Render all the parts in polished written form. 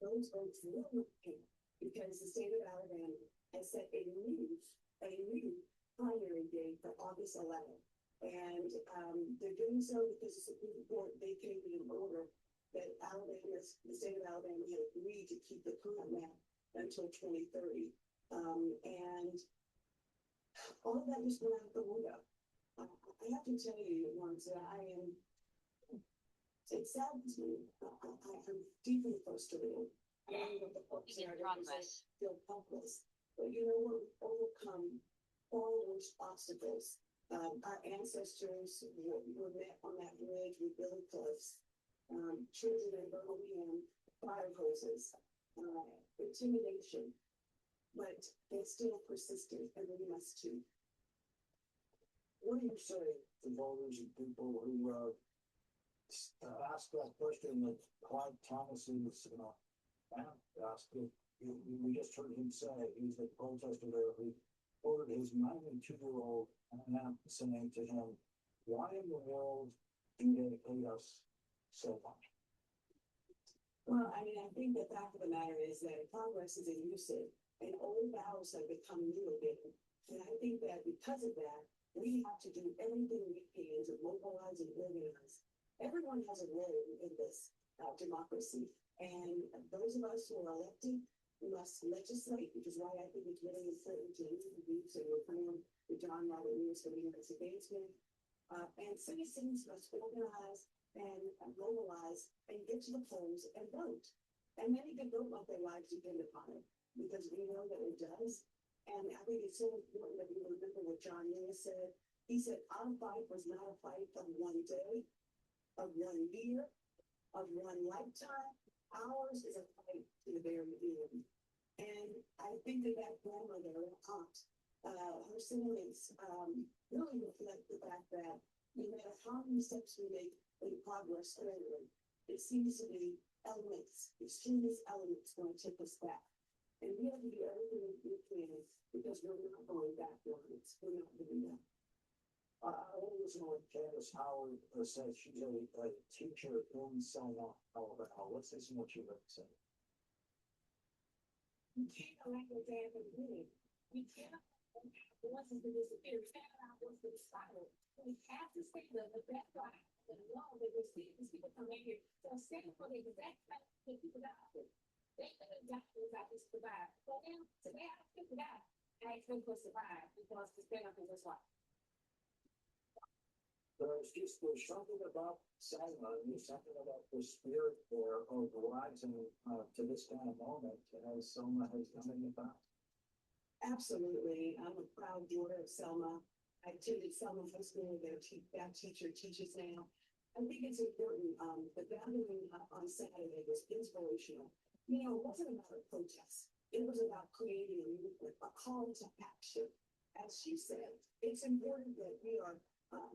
Those votes will not count because the state of Alabama has set a new primary date for August 11th. And they're doing so because the Supreme Court vacated an order that the state of Alabama had agreed to keep the current map until 2030. And all of that just went out the window. I have to tell you once that it saddens me. I'm deeply frustrated. Feel helpless. But you know what? We've overcome all those obstacles. Our ancestors were met on that bridge with billy clubs, children in Birmingham, fire hoses, intimidation. But they still persisted, and we must too. What do you say to voters and people who ask that question that Clyde Thomas is asked? We just heard him say he's the protester there who quoted his 92-year-old aunt saying to him, "Why in the world do they hate us so much?" Well, I mean, I think the fact of the matter is that progress is elusive, and old battles have become new again. And I think that because of that, we have to do everything we can to mobilize and organize. Everyone has a role in this democracy, and those of us who are elected must legislate, which is why I think it's really important to introduce and reform the John Robert Lewis for Union's advancement. And citizens must organize and mobilize and get to the polls and vote. And many can vote like their lives depend upon it, because we know that it does. And I think it's so important that we remember what John Lewis said. He said, our fight was not a fight of one day, of 1 year, of one lifetime. Ours is a fight to the very end. And I think that grandmother, aunt, her sentiments really reflect the fact that no matter how many steps we make in progress forward, it seems to be extremist elements going to take us back. And we have to do everything we can because we're not going backwards. We're not doing that. I always know Candace Howard says she's a teacher in Selma, Alabama. Let's listen to what you have to say. We can't elect a dad for the beginning. We cannot voices to disappear. We cannot voices to be silent. We have to stand up the best life and know that we're seeing these people come in here. So stand for the exact fact that people die. They could have died without this survive. So now, today I think that I expect to survive because to stand up is just life. There's something about Selma, there's something about the spirit there of rising to this kind of moment as Selma has done in the past. Absolutely. I'm a proud daughter of Selma. I attended Selma High School, that teacher teaches now. I think it's important. The gathering on Saturday was inspirational. You know, it wasn't about a protest. It was about creating a movement, a call to action. As she said, it's important that we are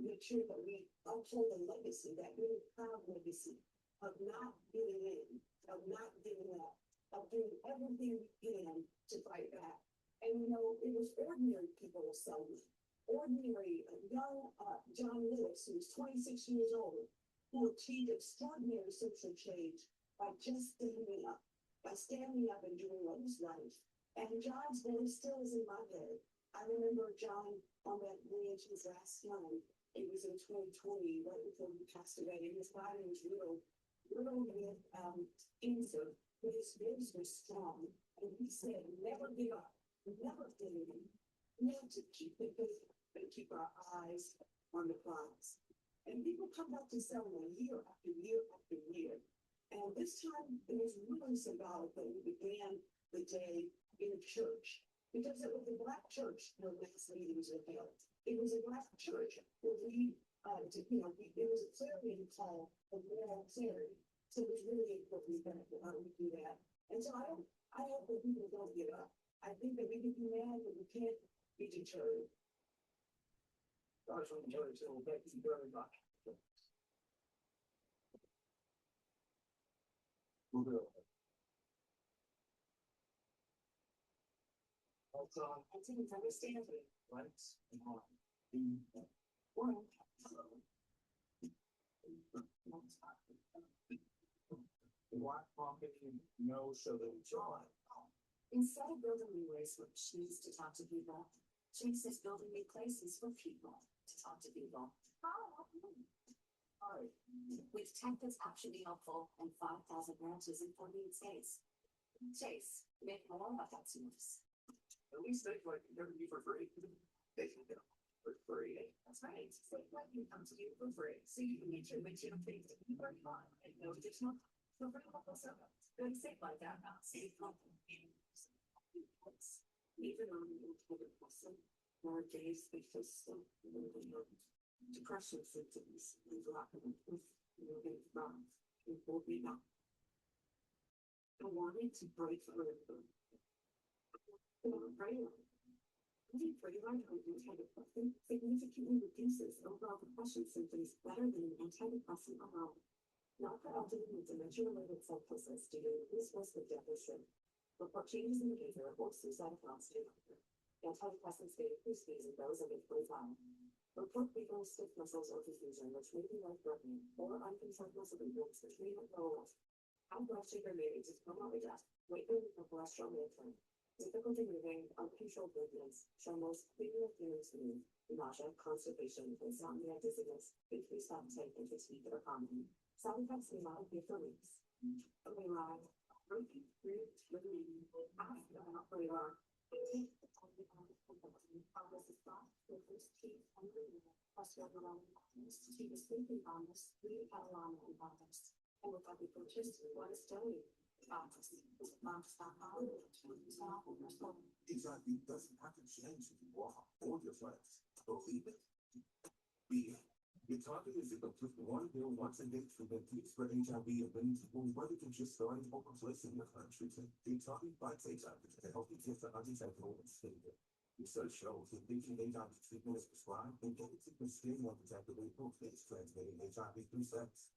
make sure that we uphold the legacy, that really proud legacy of not giving in, of not giving up, of doing everything we can to fight back. And you know, it was ordinary people of Selma, ordinary young John Lewis, who was 26 years old, who achieved extraordinary social change by just standing up and doing what was right. And John's voice still is in my head. I remember John on that bridge his last time. It was in 2020, right before he passed away. And his body was real with cancer, but his voice was strong. And he said, never give up, never give in. We have to keep the faith and keep our eyes on the prize. And people come back to Selma year after year after year. And this time it was really symbolic that we began the day in church. Because it was a Black church where mass meetings were held. It was a Black church where it was a clarion call of moral clarity. So it was really important that we do that. And so I hope that people don't give up. I think that we can be mad, but we can't be deterred. Dr. Jerry, so thank you very much. I think it's understanding. Right? what company knows so that it's on? Instead of building new ways for machines to talk to people, Chase is building new places for people to talk to people. Hi. With tech that's actually helpful and 5,000 branches in 48 states. Chase, make more about that seamless. At least they like never be for free. They can get for free. That's right. State Life can come to you for free, so you can get your windshield fixed at any time and no additional. So for help us out. Go to State Life app now. Save money. Even on the October person, more days they just depression symptoms and lack of interest, moving from and will be not. I wanted to break through. Moving Braylon on antidepressant significantly reduces overall depression symptoms better than an antidepressant alone. Not for elderly with dementia-related psychosis due to increased risk of depression, report changes in behavior or suicidal thoughts to antidepressants may increase these in those under 25. Report fever, stiff muscles, or confusion, which may be life-threatening, or uncontrolled muscle movements, which may have low risk. High blood sugar may lead to pulmonary death, weight gain, or cholesterol management. Difficulty moving, uncontrolled movements, tremors, fever of feelings mood, nausea, constipation, insomnia, dizziness, increased appetite, and fatigue are common. Side effects may not appear for weeks. Braylon, sleeping bonus, and with other purchase, what is doing? Exactly. It doesn't have to change if you walk all your friends. Believe it. You're talking as if just one bill once a day for the peace for HIV and many people whether to just start a local place in your country. You're talking by HIV to help you get the undetectable and stable. Research shows that thinking HIV treatment is prescribed and getting treatment skin will detect the local case transmitting HIV through sex.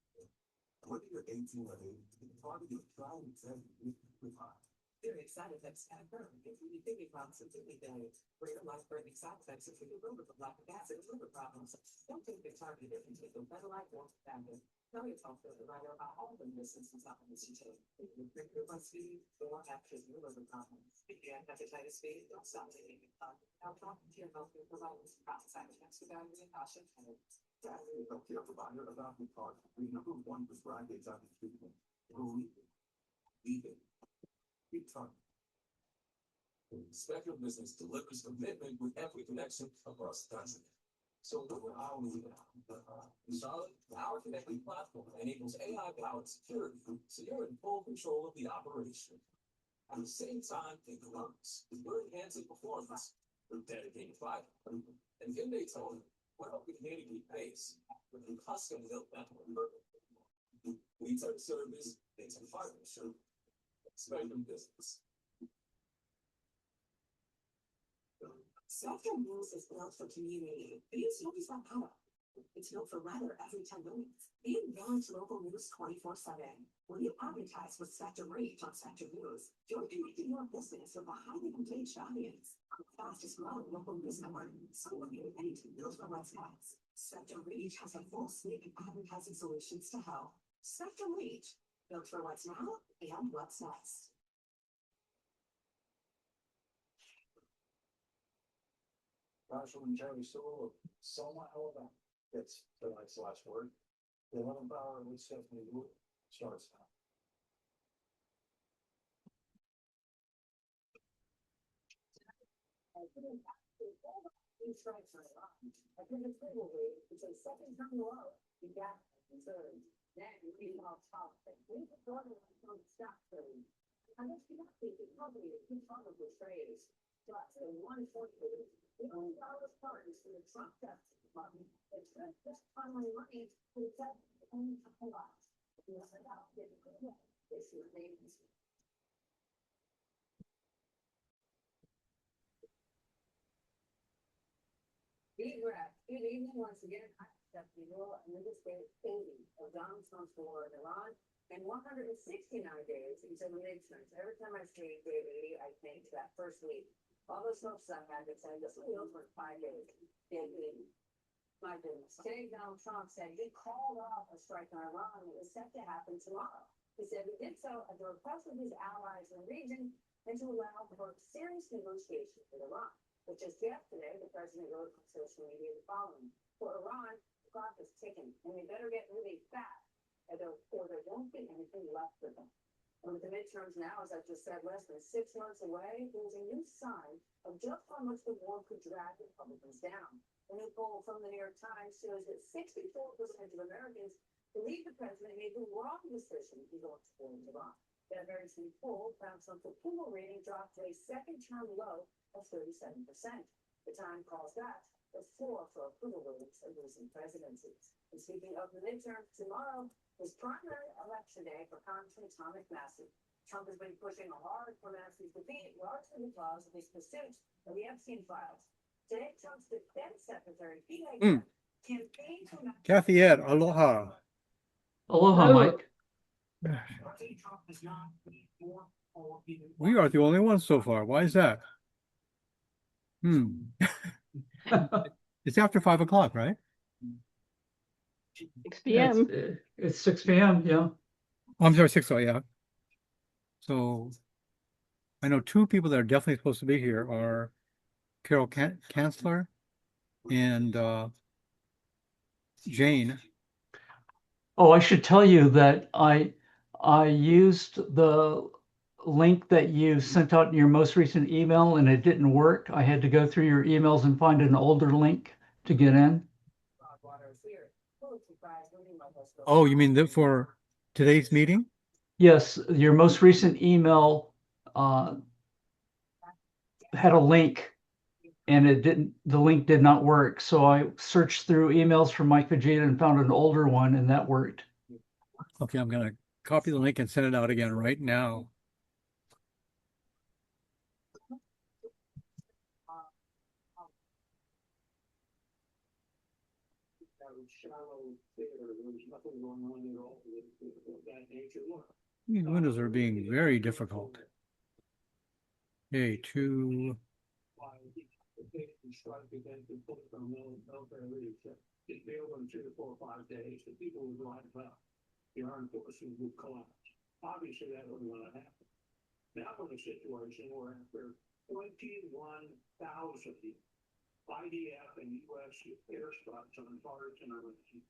Whether you're 18 or 80, it's hard to get tried and said with high. Very side effects can occur if you think about symptomatic greater life-threatening side effects if you remember from lack of acid and liver problems. Don't take the time to get into the better life more family. Tell your healthcare provider about all the medicines and supplements you take. If you think your blood speed, or actions your liver problems. If you have hepatitis B, don't stop taking it. Now talk to your healthcare providers about side effects without using caution. Tell your healthcare provider about the part. The number one prescribed HIV treatment. Believe it. Leave it. Keep talking. Spectrum Business delivers commitment with every connection across the country. So what are we solid, our connected platform enables AI-powered security, so you're in full control of the operation. At the same time, it works. We're enhancing performance with dedicated fiber. And then they told me, we're helping community base with a custom-built network. We turn service into partnership. Spectrum Business. Spectrum News is built for community. It's always that power. It's built for weather every 10 minutes. Being village local news 24/7. When you advertise with Spectrum Reach on Spectrum News, you're connecting your business with a highly engaged audience. The fastest growing local news network. So when you're ready to build for what's next, Spectrum Reach has a full suite of advertising solutions to help. Spectrum Reach, built for what's now and what's next. Marshall and Jerry Sewell, Selma, Alabama. It's tonight's last word. The 11th hour with Stephanie Wood starts now. He's right for a lot. I think it's probably it's a second time in a row. You got third. Then we all top. We thought it was stop third. I guess you got to think probably a good part of the phrase. But the 140, the only dollar part is for the Trump justice department. It's just finally money to accept only a whole lot. Yes, I got it. This is the name. Good evening once again. I'm Stephanie Wool, and this is day 80 of Donald Trump's war in Iran, and 169 days until the midterms. Every time I say day 80, I think that first week. All those folks I had to say, this will for 5 days. Day 80. My goodness. Today, Donald Trump said he called off a strike on Iran. It was set to happen tomorrow. He said he did so at the request of his allies in the region and to allow for serious negotiations with Iran. But just yesterday, the president wrote on social media the following: "For Iran, the clock is ticking, and they better get moving fast, or there won't be anything left for them." And with the midterms now, as I just said, less than 6 months away, there's a new sign of just how much the war could drag Republicans down. A new poll from the New York Times shows that 64% of Americans believe the president made the wrong decision in going to war with Iran. That very same poll found Trump's approval rating dropped to a second-term low of 37%. The Times calls that the floor for approval ratings of recent presidencies. And speaking of the midterms, tomorrow is primary election day for Congressman Thomas Massie. Trump has been pushing hard for Massie's defeat, largely because of his pursuit of the Epstein files. Today, Trump's defense secretary, Pete campaigned for Kathy Ed, aloha. Aloha, Oh. Mike. We are the only ones so far. Why is that? It's after 5 o'clock, right? 6 Yeah, p.m. it's 6 p.m. Yeah. Oh, I'm sorry, 6 o'clock, yeah. So I know 2 people that are definitely supposed to be here are Carol Kanzler and Jane. Oh, I should tell you that I used the link that you sent out in your most recent email and it didn't work. I had to go through your emails and find an older link to get in. Oh, you mean that for today's meeting? Yes, your most recent email had a link and the link did not work. So I searched through emails from Mike Vegeta and found an older one and that worked. Okay, I'm gonna copy the link and send it out again right now. These windows are being very difficult. Okay, 2. The armed forces would collapse. Obviously, that wasn't going to happen. Now we're in a situation where after 21,000 IDF and U.S. airstrikes on parts and everything,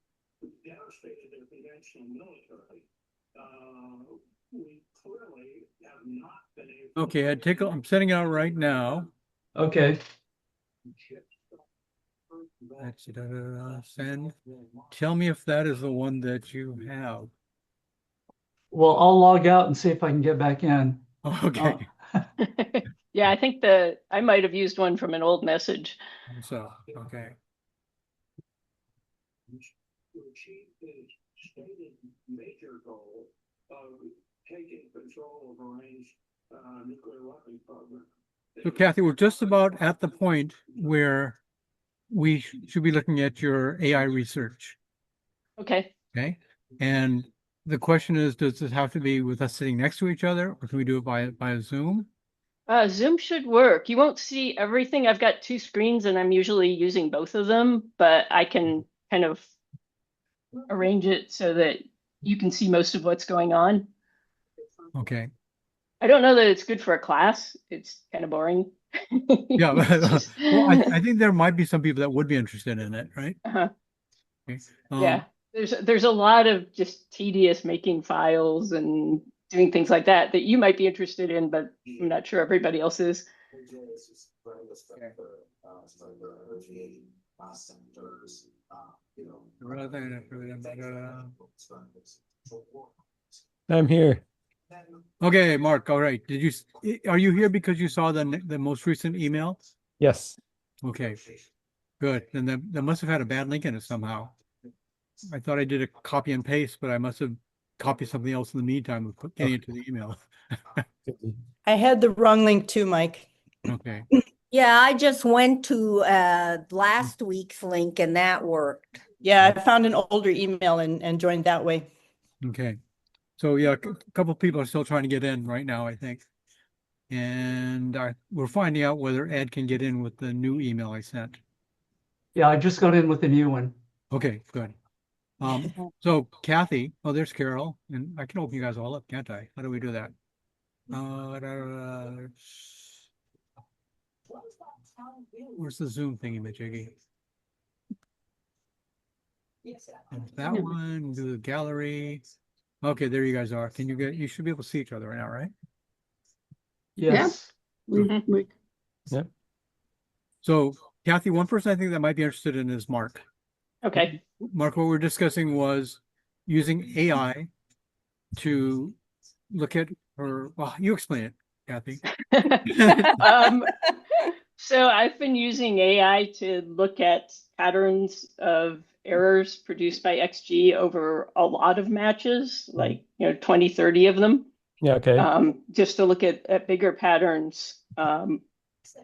we devastated their conventional military. We clearly have not been able. Okay, I'm sending it out right now. Okay. Send. Tell me if that is the one that you have. Well, I'll log out and see if I can get back in. Okay. Yeah, I think I might have used one from an old message. So, okay. To achieve his stated major goal of taking control of Iran's nuclear weapons program. So, Kathy, we're just about at the point where we should be looking at your AI research. Okay. Okay. And the question is, does this have to be with us sitting next to each other, or can we do it by Zoom? Zoom should work. You won't see everything. I've got 2 screens and I'm usually using both of them, but I can kind of arrange it so that you can see most of what's going on. Okay. I don't know that it's good for a class. It's kind of boring. Yeah. Well, I think there might be some people that would be interested in it, right? Uh-huh. Okay. Yeah. There's a lot of just tedious making files and doing things like that you might be interested in, but I'm not sure everybody else is. I'm here. Okay, Mark. All right. Are you here because you saw the most recent email? Yes. Okay. Good. Then that must have had a bad link in it somehow. I thought I did a copy and paste, but I must have copied something else in the meantime and put it into the email. I had the wrong link too, Mike. Okay. Yeah, I just went to last week's link and that worked. Yeah, I found an older email and joined that way. Okay. So yeah, a couple of people are still trying to get in right now, I think. And we're finding out whether Ed can get in with the new email I sent. Yeah, I just got in with the new one. Okay, good. So Kathy, oh, there's Carol, and I can open you guys all up, can't I? How do we do that? Where's the Zoom thingy, majiggy? There's that one, do the gallery. Okay, there you guys are. You should be able to see each other right now, right? Yes. Yep. So Kathy, one person I think that might be interested in is Mark. Okay. Mark, what we're discussing was using AI to look at her. Well, you explain it, Kathy. So I've been using AI to look at patterns of errors produced by XG over a lot of matches, like 20, 30 of them. Yeah, okay. Just to look at bigger patterns.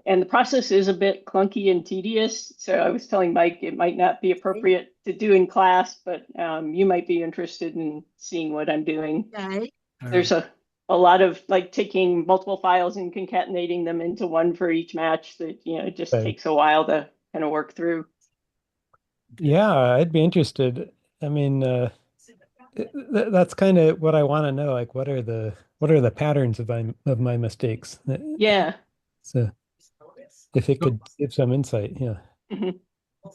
And the process is a bit clunky and tedious. So I was telling Mike it might not be appropriate to do in class, but you might be interested in seeing what I'm doing. Okay. There's a lot of like taking multiple files and concatenating them into one for each match that, it just Okay. takes a while to kind of work through. Yeah, I'd be interested. I mean, that's kind of what I want to know. Like, what are the patterns of my mistakes? Yeah. So if it could give some insight, yeah. Mhm.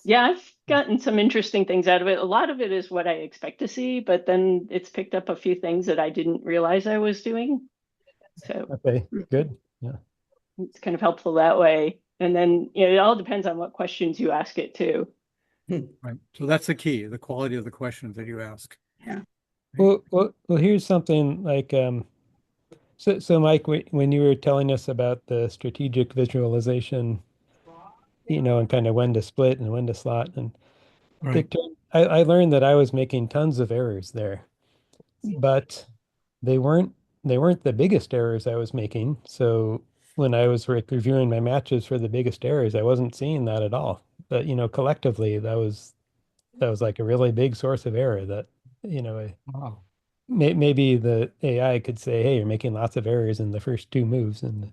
Yeah, I've gotten some interesting things out of it. A lot of it is what I expect to see, but then it's picked up a few things that I didn't realize I was doing. So Okay, good. Yeah. it's kind of helpful that way. And then, it all depends on what questions you ask it too. Right. So that's the key, the quality of the questions that you ask. Yeah. Well, here's something like so Mike, when you were telling us about the strategic visualization, and kind of when to split and when to slot, and Right. I learned that I was making tons of errors there, but they weren't the biggest errors I was making. So when I was reviewing my matches for the biggest errors, I wasn't seeing that at all. But collectively, that was like a really big source of error that Wow. maybe the AI could say, hey, you're making lots of errors in the first two moves. And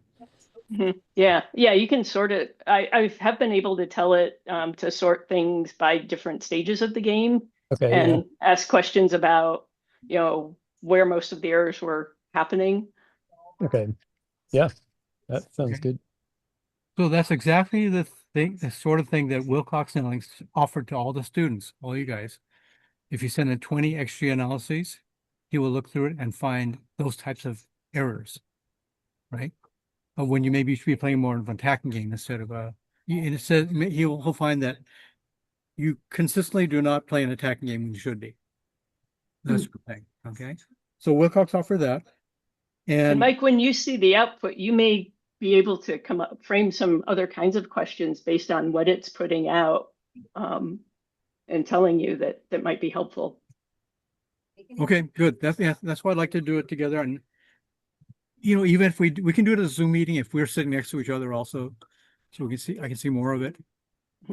Yeah, you can sort it. I have been able to tell it to sort things by different stages of the game okay, yeah. and ask questions about, where most of the errors were happening. Okay. Yeah. That sounds Okay. good. So that's exactly the sort of thing that Wilcox Analytics offered to all the students, all you guys. If you send in 20 XG analyses, he will look through it and find those types of errors, right? But when you should be playing more of an attacking game instead of he'll find that you consistently do not play an attacking game when you should be. That's the thing. Okay. So Wilcox offered that. And And Mike, when you see the output, you may be able to frame some other kinds of questions based on what it's putting out, and telling you that might be helpful. okay, good. That's why I'd like to do it together. And even if we can do it as a Zoom meeting if we're sitting next to each other also, so I can see more of it.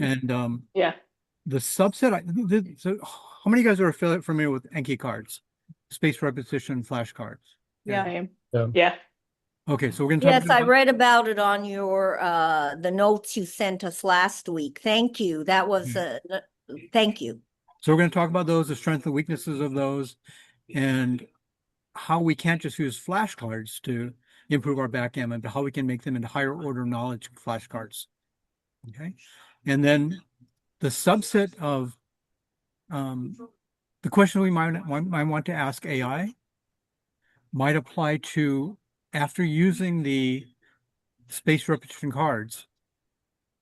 And Yeah. the subset. So how many of you guys are familiar with Enki cards, space repetition flashcards? Yeah. I am. Yeah. Yeah. Okay, so we're gonna talk Yes, I about read about it on your the notes you sent us last week. Thank you. That was thank you. So we're going to talk about those, the strengths and weaknesses of those, and how we can't just use flashcards to improve our backgammon, but how we can make them into higher order knowledge flashcards. Okay. And then the subset of the question we might want to ask AI might apply to after using the space repetition cards,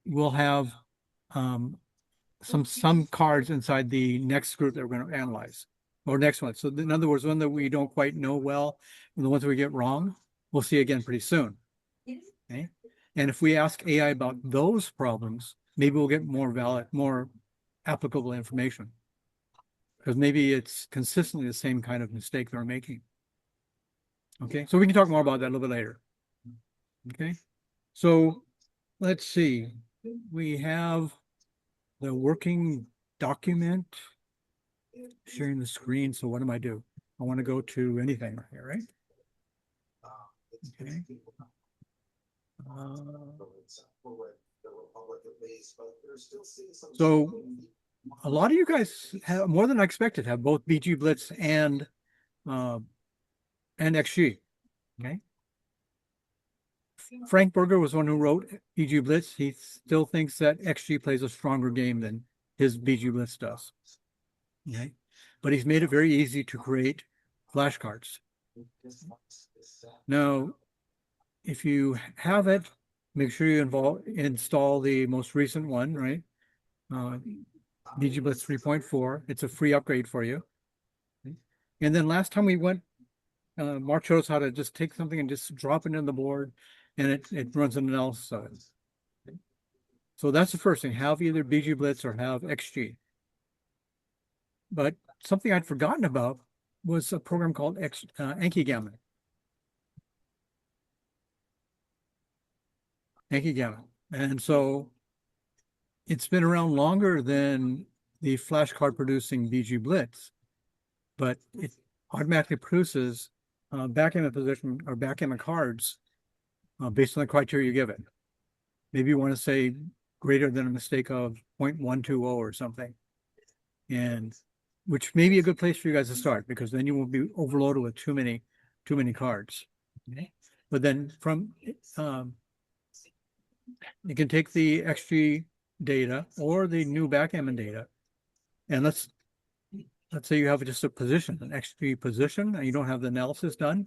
we'll have some cards inside the next group that we're going to analyze, or next one. So in other words, one that we don't quite know well, and the ones that we get wrong, we'll see again pretty soon. Okay. And if we ask AI about those problems, maybe we'll get more valid, more applicable information. Because maybe it's consistently the same kind of mistake they're making. Okay, so we can talk more about that a little bit later. Okay, so let's see. We have the working document, sharing the screen. So what do? I want to go to anything here, right? Okay. So a lot of you guys have more than I expected, have both BG Blitz and XG. Okay. Frank Berger was one who wrote BG Blitz. He still thinks that XG plays a stronger game than his BG Blitz does. Okay. But he's made it very easy to create flashcards. Now, if you have it, make sure you install the most recent one, right? BG Blitz 3.4. It's a free upgrade for you. And then last time we went, Mark showed us how to just take something and just drop it in the board, and it runs an analysis of it. So that's the first thing. Have either BG Blitz or have XG. But something I'd forgotten about was a program called Anki Gammon. And so it's been around longer than the flashcard producing BG Blitz, but it automatically produces backgammon position or backgammon cards based on the criteria you give it. Maybe you want to say greater than a mistake of 0.120 or something, and which may be a good place for you guys to start, because then you won't be overloaded with too many cards. Okay. But then from you can take the XG data or the new backgammon data, and let's say you have just a position, an XG position, and you don't have the analysis done.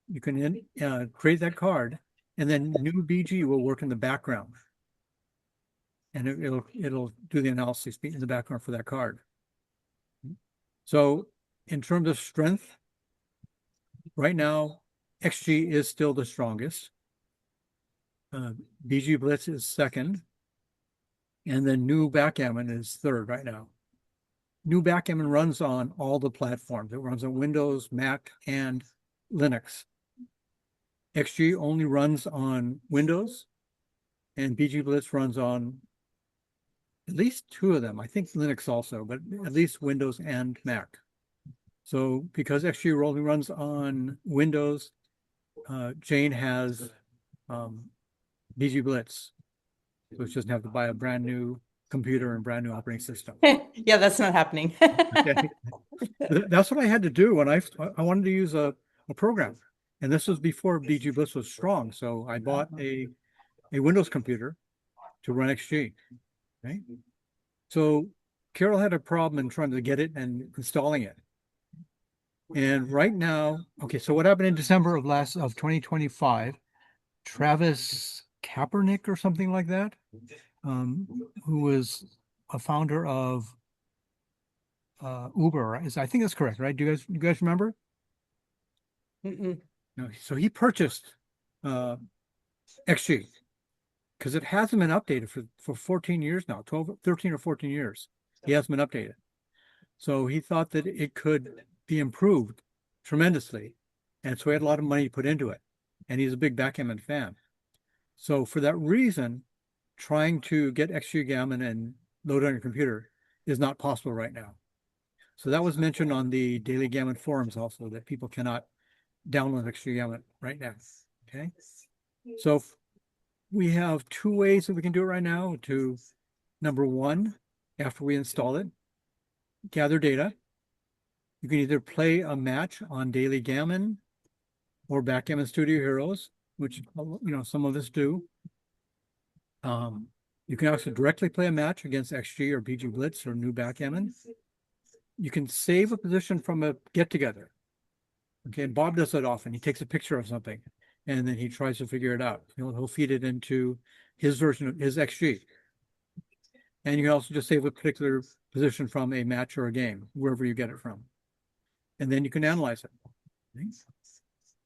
You can create that card, and then new BG will work in the background, and it'll do the analysis in the background for that card. So in terms of strength, right now, XG is still the strongest. BG Blitz is second, and then new backgammon is third right now. New backgammon runs on all the platforms. It runs on Windows, Mac, and Linux. XG only runs on Windows, and BG Blitz runs on at least two of them. I think Linux also, but at least Windows and Mac. So because XG only runs on Windows, Jane has BG Blitz, so she doesn't have to buy a brand new computer and brand new operating system. Yeah, that's not happening. Okay. That's what I had to do when I wanted to use a program, and this was before BG Blitz was strong. So I bought a Windows computer to run XG. Okay. So Carol had a problem in trying to get it and installing it. And right now, okay, so what happened in December of 2025, Travis Kaepernick or something like that, who was a founder of Uber, I think that's correct, right? Do you guys remember? Mm-mm. No, so he purchased XG because it hasn't been updated for 14 years now, 13 or 14 years. He hasn't been updated. So he thought that it could be improved tremendously. And so he had a lot of money to put into it. And he's a big backgammon fan. So for that reason, trying to get XG Gammon and load it on your computer is not possible right now. So that was mentioned on the Daily Gammon forums also, that people cannot download XG Gammon right now. Okay. So we have two ways that we can do it right now. Number one, after we install it, gather data. You can either play a match on Daily Gammon or Backgammon Studio Heroes, which some of us do. You can also directly play a match against XG or BG Blitz or new Backgammon. You can save a position from a get-together. Okay, and Bob does that often. He takes a picture of something, and then he tries to figure it out. He'll feed it into his version of his XG. And you can also just save a particular position from a match or a game, wherever you get it from. And then you can analyze it. Okay.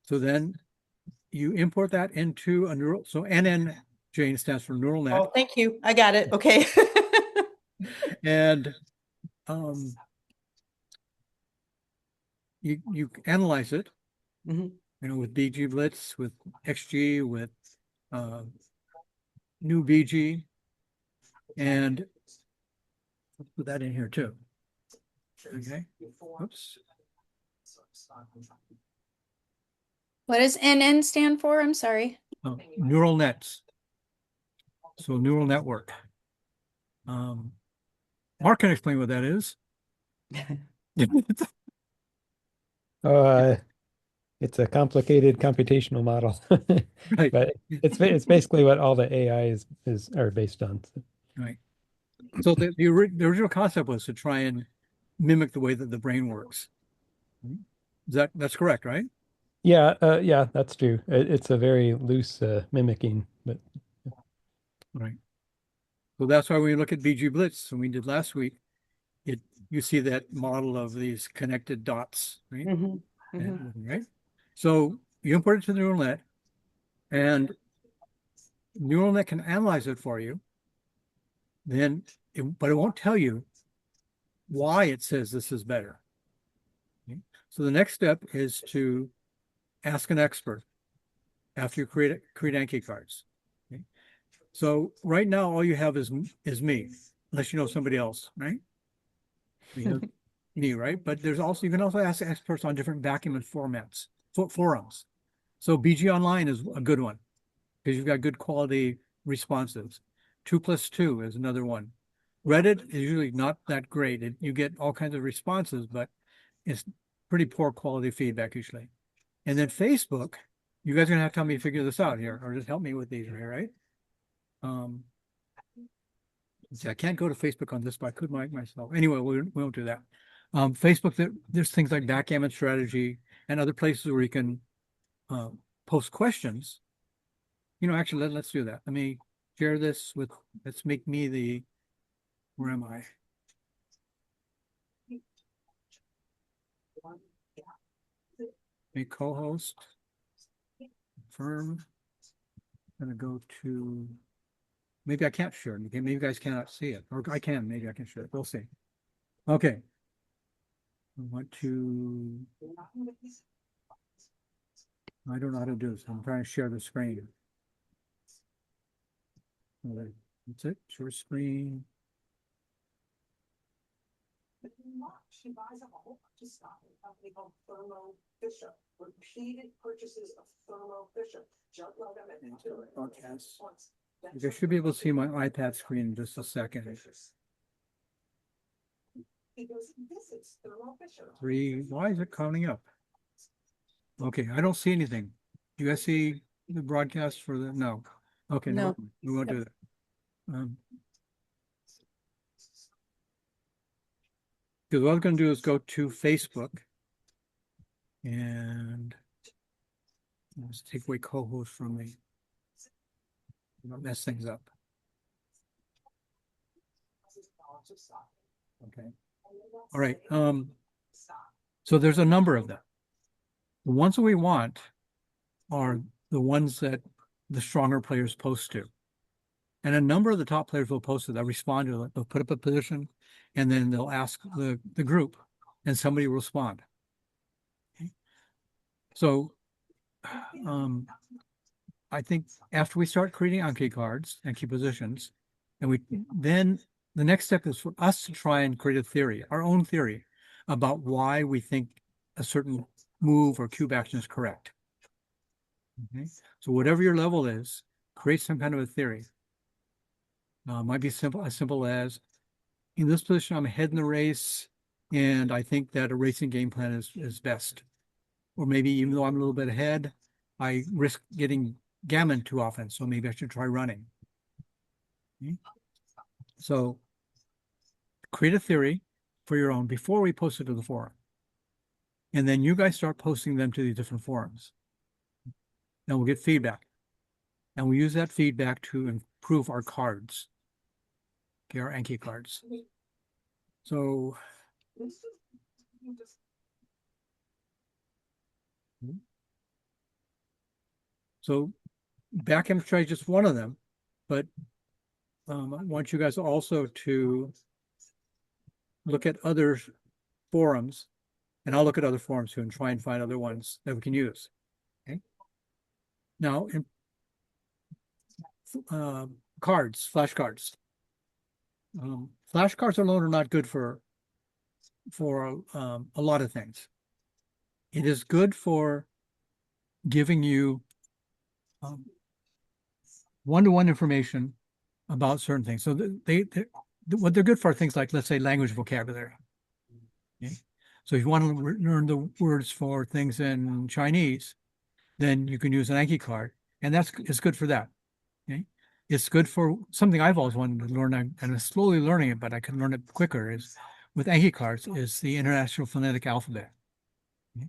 So then you import that into a neural. So NN, Jane, stands for neural net. Oh, thank you. I got it. Okay. And you analyze it, with BG Blitz, with XG, with new BG, and put that in here too. Okay. Oops. What does NN stand for? I'm sorry. Oh, neural nets. So neural network. Mark can explain what that is. It's a complicated computational model, Right. but it's basically what all the AI are based on. So. Right. So the original concept was to try and mimic the way that the brain works. That's correct, right? Yeah, yeah, that's true. It's a very loose mimicking, but Right. So that's why when we look at BG Blitz, and we did last week, you see that model of these connected dots, right? Right. So you import it to the neural net, and neural net can analyze it for you. Then, but it won't tell you why it says this is better. Okay? So the next step is to ask an expert after you create Anki cards. Okay? So right now, all you have is me, unless you know somebody else, right? You know me, right? But you can also ask experts on different document formats, forums. So BG Online is a good one because you've got good quality responses. 2+2 is another one. Reddit is usually not that great. You get all kinds of responses, but it's pretty poor quality feedback usually. And then Facebook, you guys are gonna have to help me figure this out here, or just help me with these here, right? See, I can't go to Facebook on this, but I could mic myself. Anyway, we won't do that. Facebook, there's things like backgammon strategy and other places where you can post questions. Actually, let's do that. Let me share this let's make me where am I? A co-host. Confirm. I'm gonna go to, maybe I can't share it. Maybe you guys cannot see it. Or I can, maybe I can share it. We'll see. Okay. I want to, I don't know how to do this. I'm trying to share the screen. That's it. Share screen. She buys up a whole bunch of stuff at a company called Thermo Fisher. Repeated purchases of Thermo Fisher. Broadcast. You guys should be able to see my iPad screen in just a second. He goes, this is Thermo Fisher. 3, why is it counting up? Okay, I don't see anything. Do you guys see the broadcast for the, no. Okay, no, we won't do that. Because what I was going to do is go to Facebook and let's take away co-host from me. Don't mess things up. Okay. All right. So there's a number of them. The ones that we want are the ones that the stronger players post to. And a number of the top players will post it. They'll respond to it. They'll put up a position and then they'll ask the group and somebody will respond. Okay. So I think after we start creating Anki cards and key positions, and then the next step is for us to try and create a theory, our own theory about why we think a certain move or cube action is correct. Okay. So whatever your level is, create some kind of a theory. Might be as simple as, in this position, I'm ahead in the race, and I think that a racing game plan is best. Or maybe even though I'm a little bit ahead, I risk getting gammon too often, so maybe I should try running. Okay. So create a theory for your own before we post it to the forum. And then you guys start posting them to these different forums. And we'll get feedback. And we use that feedback to improve our cards. Okay, our Anki cards. So backgammon strategy is just one of them, but I want you guys also to look at other forums, and I'll look at other forums too and try and find other ones that we can use. Okay. Now, flashcards. Flashcards alone are not good for a lot of things. It is good for giving you one-to-one information about certain things. So what they're good for are things like, let's say, language vocabulary. Okay? So if you want to learn the words for things in Chinese, then you can use an Anki card, and it's good for that. Okay? It's good for something I've always wanted to learn, and I'm slowly learning it, but I can learn it quicker, is with Anki cards, is the International Phonetic Alphabet. Okay?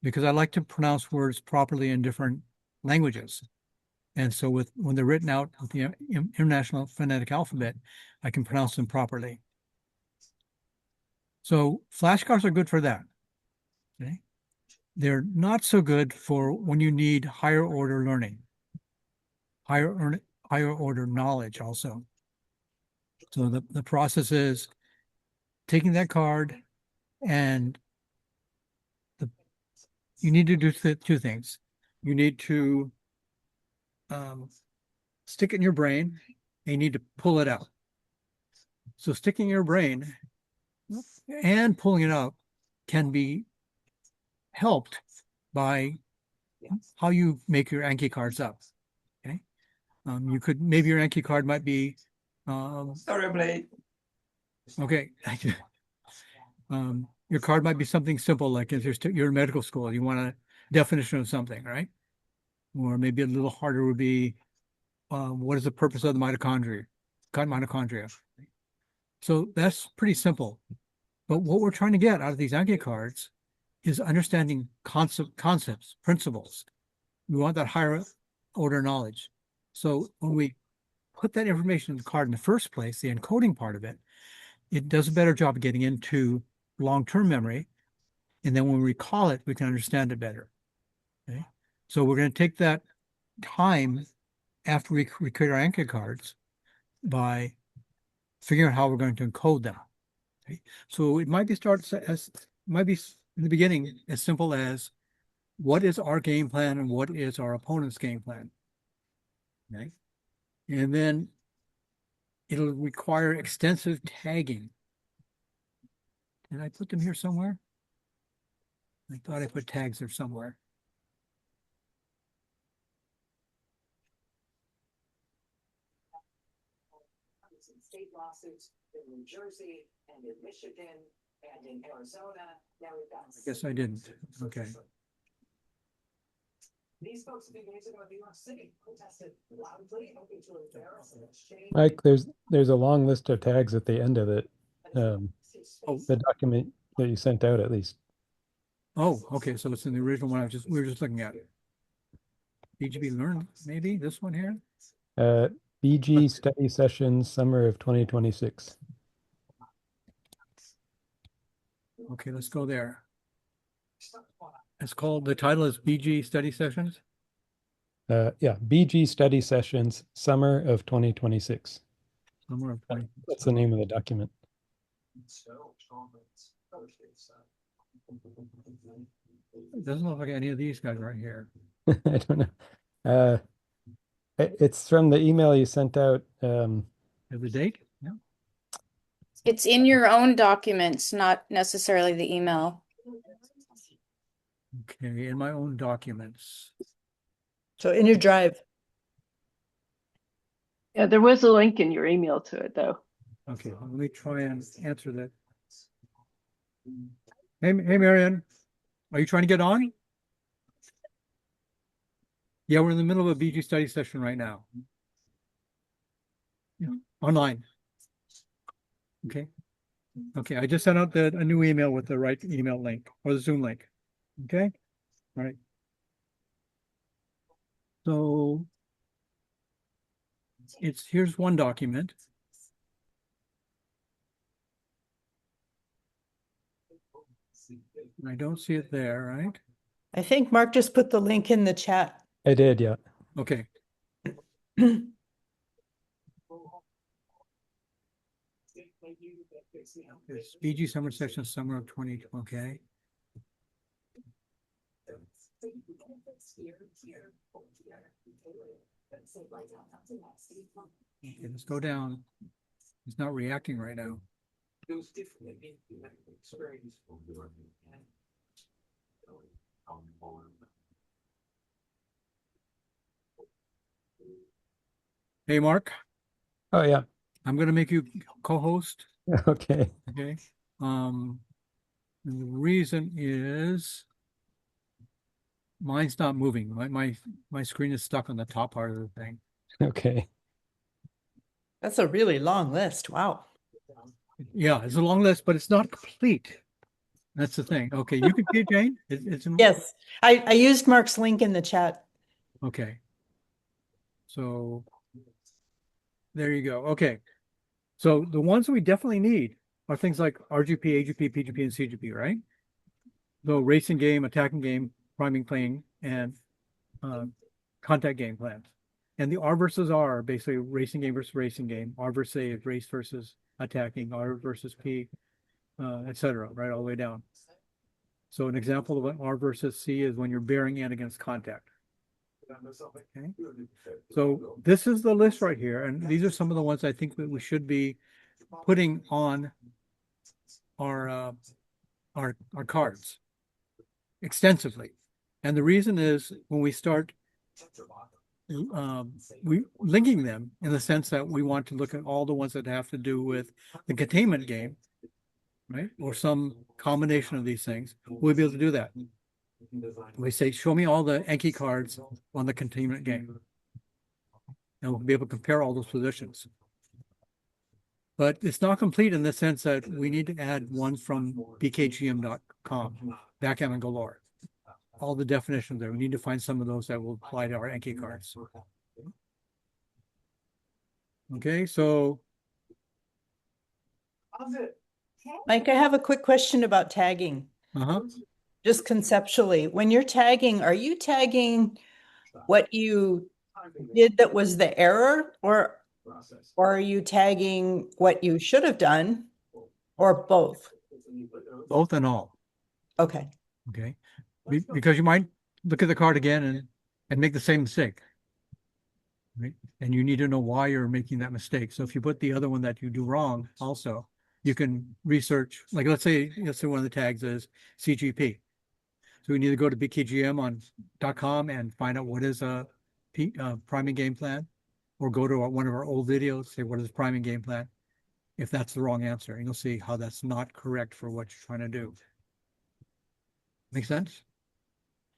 Because I like to pronounce words properly in different languages. And so when they're written out with the International Phonetic Alphabet, I can pronounce them properly. So flashcards are good for that. Okay? They're not so good for when you need higher order learning, higher order knowledge also. So the process is taking that card, and you need to do two things. You need to stick it in your brain, and you need to pull it out. So sticking in your brain and pulling it out can be helped by how you make your Anki cards up. Okay. You could, maybe your Anki card might be, Sorry, I'm late. okay. Your card might be something simple, like if you're in medical school, you want a definition of something, right? Or maybe a little harder would be, what is the purpose of the mitochondria? So that's pretty simple. But what we're trying to get out of these Anki cards is understanding concepts, principles. We want that higher order knowledge. So when we put that information in the card in the first place, the encoding part of it, it does a better job of getting into long-term memory. And then when we recall it, we can understand it better. Okay. So we're going to take that time after we create our Anki cards by figuring out how we're going to encode them. Okay. So it might be in the beginning as simple as, what is our game plan and what is our opponent's game plan? Okay. And then it'll require extensive tagging. Did I put them here somewhere? I thought I put tags there somewhere. State lawsuits in New Jersey and in Michigan and in Arizona. Now we've got. I guess I didn't. Okay. These folks a few days ago in New York City protested loudly, hoping to embarrass and exchange. Mike, there's a long list of tags at the end of it. The document that you sent out, at least. Oh, okay. So it's in the original one. We were just looking at it. BGB Learn, maybe this one here. BG Study Sessions, Summer of 2026. Okay, let's go there. It's called, the title is BG Study Sessions. Yeah, BG Study Sessions, Summer of 2026. Summer of 20. That's the name of the document. It doesn't look like any of these guys right here. I don't know. It's from the email you sent out. Have the date? Yeah. It's in your own documents, not necessarily the email. Okay, in my own documents. So in your drive. Yeah, there was a link in your email to it, though. Okay, let me try and answer that. Hey, Marianne, are you trying to get on? Yeah, we're in the middle of a BG study session right now. Yeah, online. Okay. Okay, I just sent out a new email with the right email link, or the Zoom link. Okay. All right. So here's one document. I don't see it there, right? I think Mark just put the link in the chat. I did, yeah. Okay. It's BG Summer Session, Summer of 2020. Okay. Okay, let's go down. It's not reacting right now. Hey, Mark. Oh, yeah. I'm going to make you co-host. Okay. Okay. And the reason is mine's not moving. My screen is stuck on the top part of the thing. Okay. That's a really long list. Wow. Yeah, it's a long list, but it's not complete. That's the thing. Okay, you can see it, Jane? It's in, Yes, I used Mark's link in the chat. okay. So there you go. Okay. So the ones we definitely need are things like RGP, AGP, PGP, and CGP, right? So racing game, attacking game, priming playing, and contact game plans. And the R versus R are basically racing game versus racing game. R versus A is race versus attacking, R versus P, etc., right, all the way down. So an example of an R versus C is when you're bearing in against contact. Okay. So this is the list right here, and these are some of the ones I think that we should be putting on our cards extensively. And the reason is when we start we linking them in the sense that we want to look at all the ones that have to do with the containment game, right? Or some combination of these things, we'll be able to do that. We say, show me all the Enki cards on the containment game. And we'll be able to compare all those positions. But it's not complete in the sense that we need to add one from bkgm.com, backgammon galore. All the definitions there. We need to find some of those that will apply to our Enki cards. Okay, so. Mike, I have a quick question about tagging. Just conceptually, when you're tagging, are you tagging what you did that was the error, or are you tagging what you should have done, or both? Both and all. Okay. Okay. Because you might look at the card again and make the same mistake. Right? And you need to know why you're making that mistake. So if you put the other one that you do wrong also, you can research, like let's say one of the tags is CGP. So we need to go to bkgm.com and find out what is a priming game plan, or go to one of our old videos, say what is priming game plan, if that's the wrong answer, and you'll see how that's not correct for what you're trying to do. Make sense?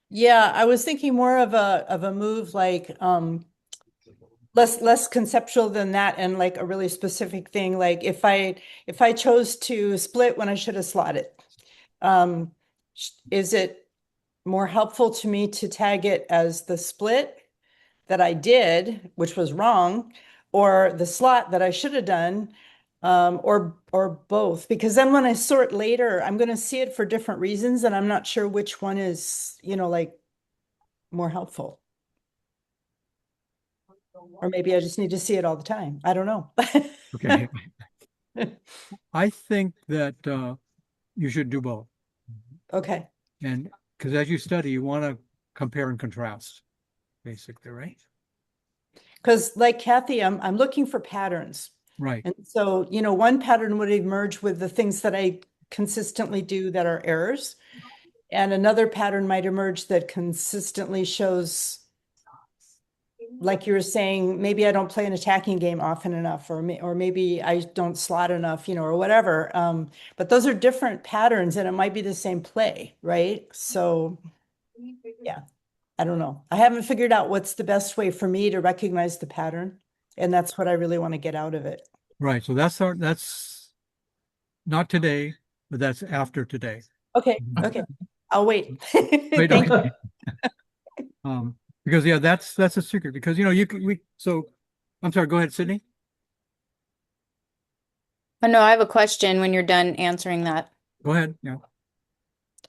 Yeah, I was thinking more of a move like less conceptual than that, and like a really specific thing. Like if I chose to split when I should have slotted, is it more helpful to me to tag it as the split that I did, which was wrong, or the slot that I should have done, or both? Because then when I sort later, I'm going to see it for different reasons, and I'm not sure which one is, like more helpful. Or maybe I just need to see it all the time. I don't know. Okay. I think that you should do both. Okay. And because as you study, you want to compare and contrast, basically, right? Because like Kathy, I'm looking for patterns. Right. And so, one pattern would emerge with the things that I consistently do that are errors. And another pattern might emerge that consistently shows, like you were saying, maybe I don't play an attacking game often enough, or maybe I don't slot enough, or whatever. But those are different patterns, and it might be the same play, right? So, yeah, I don't know. I haven't figured out what's the best way for me to recognize the pattern, and that's what I really want to get out of it. Right. So that's not today, but that's after today. Okay. Okay. I'll wait. Right, Thank okay. you. Because yeah, that's a secret, because so I'm sorry, go ahead, Sydney. Oh, no, I have a question when you're done answering that. Go ahead. Yeah.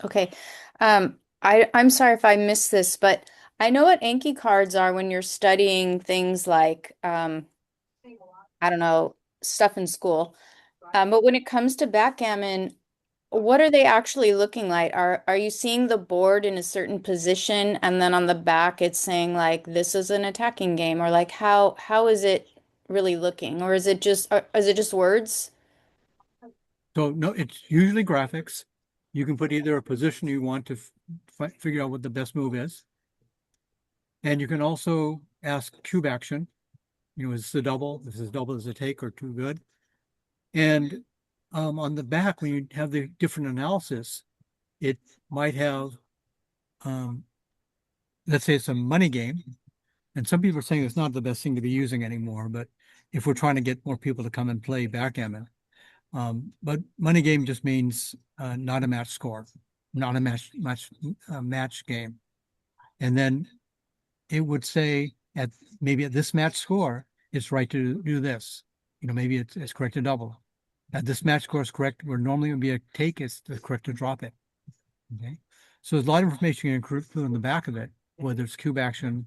Okay. I'm sorry if I missed this, but I know what Anki cards are when you're studying things like, I don't know, stuff in school. But when it comes to backgammon, what are they actually looking like? Are you seeing the board in a certain position, and then on the back it's saying like this is an attacking game, or like how is it really looking, or is it just words? So no, it's usually graphics. You can put either a position you want to figure out what the best move is, and you can also ask cube action, You know, is this a double? Is this double as a take or too good? And on the back, when you have the different analysis, it might have, let's say it's a money game. And some people are saying it's not the best thing to be using anymore, but if we're trying to get more people to come and play backgammon. But money game just means not a match score, not a match game. And then it would say maybe at this match score, it's right to do this. You know, maybe it's correct to double. At this match score is correct, where normally it would be a take, it's correct to drop it. Okay. So there's a lot of information you can include in the back of it, whether it's cube action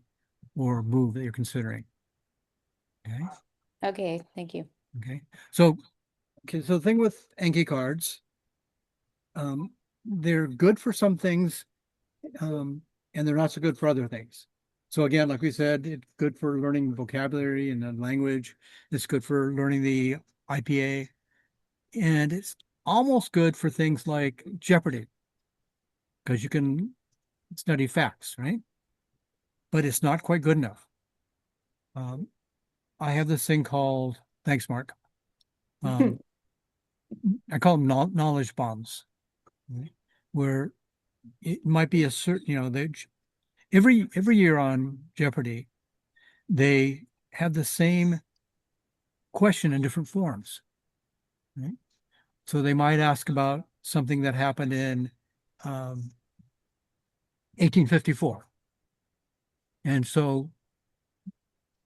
or move that you're considering. Okay. Okay, thank you. Okay. So the thing with Enki cards, they're good for some things, and they're not so good for other things. So again, like we said, it's good for learning vocabulary and the language. It's good for learning the IPA, and it's almost good for things like Jeopardy, because you can study facts, right? But it's not quite good enough. I have this thing called, thanks, Mark. I call them knowledge bombs, right? Where it might be a certain, you know, they every year on Jeopardy, they have the same question in different forms, right? So they might ask about something that happened in 1854. And so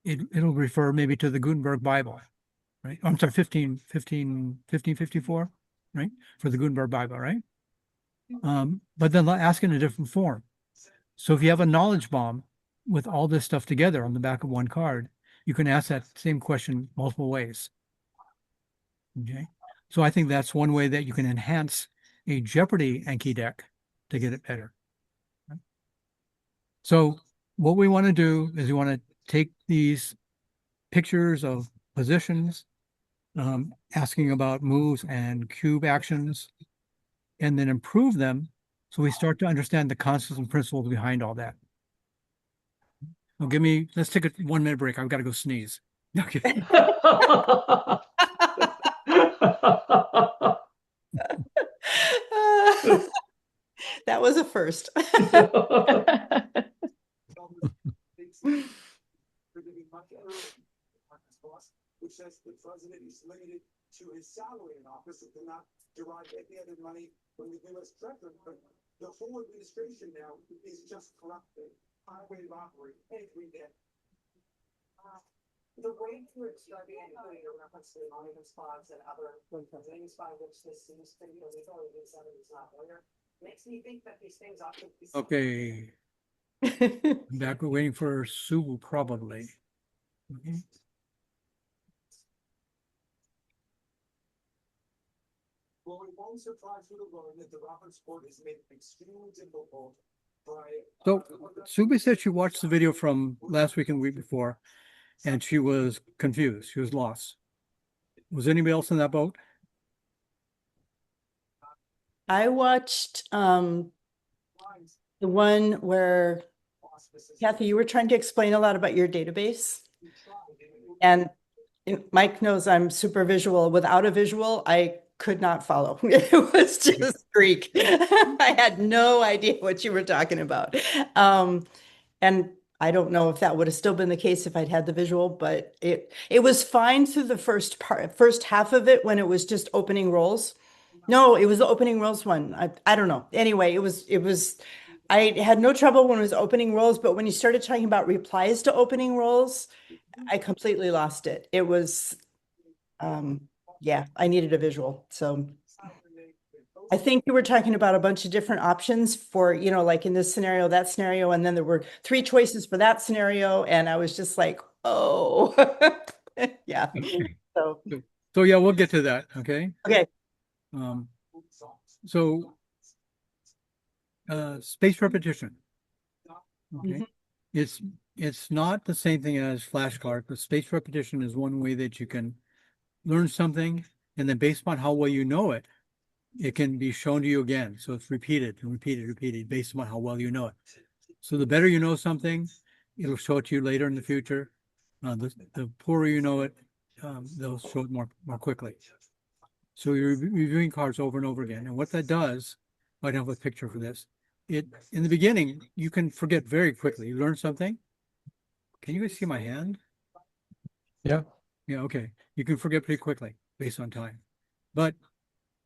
it'll refer maybe to the Gutenberg Bible, right? I'm sorry, 1554, right? For the Gutenberg Bible, right? But then they'll ask in a different form. So if you have a knowledge bomb with all this stuff together on the back of one card, you can ask that same question multiple ways. Okay. So I think that's one way that you can enhance a Jeopardy Enki deck to get it better. Right? So what we want to do is we want to take these pictures of positions, asking about moves and cube actions, and then improve them so we start to understand the concepts and principles behind all that. Well, let's take a 1 minute break. I've got to go sneeze. Okay. That was a first. Which says the president is limited to his salary in office and cannot derive any other money from the U.S. Treasury. But the whole administration now is just corrupted. Highway robbery, every day. The way to study including a reference to the monument spots and other things by which this seems to be illegal, even if it's not lawyer, makes me think that these things ought to be. Okay. Back, we're waiting for Sue, probably. Okay. Well, it won't surprise you to learn that the Roberts Court is made extremely difficult by. So Subi said she watched the video from last week and the week before, and she was confused. She was lost. Was anybody else in that boat? I watched the one where, Kathy, you were trying to explain a lot about your database. And Mike knows I'm super visual. Without a visual, I could not follow. It was just Greek. I had no idea what you were talking about. And I don't know if that would have still been the case if I'd had the visual, but it was fine through the first half of it when it was just opening rolls. No, it was the opening rolls one. I don't know. Anyway, I had no trouble when it was opening rolls, but when you started talking about replies to opening rolls, I completely lost it. It was, yeah, I needed a visual. So I think you were talking about a bunch of different options for, you know, like in this scenario, that scenario, and then there were 3 choices for that scenario. And I was just like, oh, yeah. So yeah, we'll get to that. Okay. Okay. So space repetition. Okay. It's not the same thing as flashcard, but space repetition is one way that you can learn something, and then based upon how well you know it, it can be shown to you again. So it's repeated and repeated, repeated based upon how well you know it. So the better you know something, it'll show it to you later in the future. The poorer you know it, they'll show it more quickly. So you're reviewing cards over and over again. And what that does, I don't have a picture for this. In the beginning, you can forget very quickly. You learn something. Can you guys see my hand? Yeah. Yeah, okay. You can forget pretty quickly based on time. But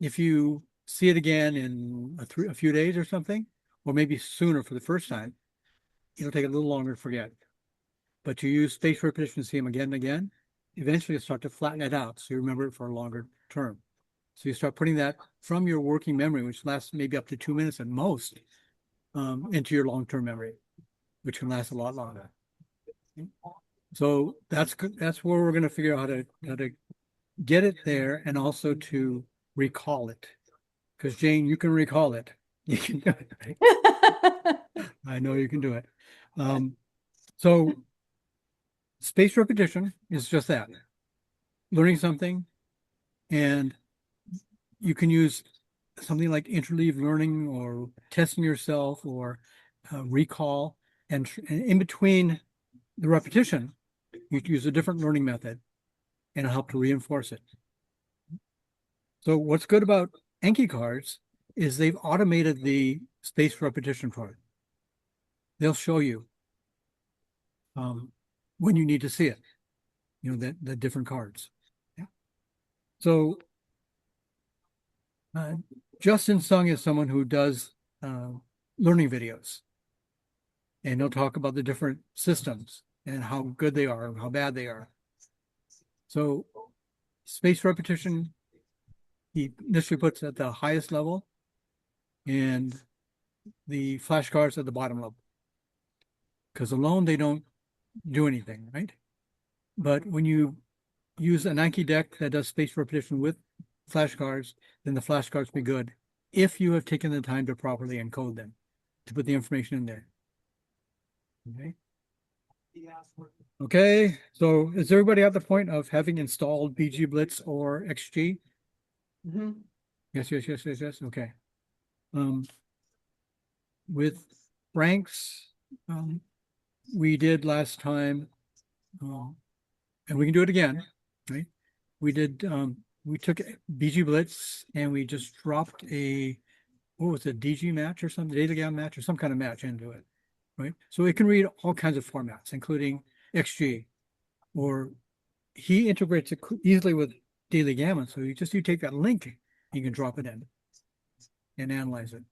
if you see it again in a few days or something, or maybe sooner for the first time, it'll take a little longer to forget. But you use spaced repetition to see them again and again, eventually you'll start to flatten it out so you remember it for a longer term. So you start putting that from your working memory, which lasts maybe up to 2 minutes at most, into your long-term memory, which can last a lot longer. So that's where we're going to figure out how to get it there and also to recall it. Because Jane, you can recall it. You can do it, right? I know you can do it. So spaced repetition is just that. Learning something, and you can use something like interleave learning or testing yourself or recall. And in between the repetition, you can use a different learning method and it'll help to reinforce it. So what's good about Anki cards is they've automated the spaced repetition part. They'll show you when you need to see it, you know, the different cards. Yeah. So Justin Sung is someone who does learning videos, and he'll talk about the different systems and how good they are and how bad they are. So spaced repetition, he initially puts at the highest level and the flashcards at the bottom level. Because alone they don't do anything, right? But when you use an Anki deck that does spaced repetition with flashcards, then the flashcards be good if you have taken the time to properly encode them, to put the information in there. Okay. Okay, so is everybody at the point of having installed BG Blitz or XG? Mm-hmm. Yes. Okay. With ranks, we did last time, and we can do it again, right? We did, we took BG Blitz and we just dropped what was it, DG match or something, data gam match or some kind of match into it, right? So it can read all kinds of formats, including XG, or he integrates it easily with daily gamma. So you take that link, you can drop it in and analyze it.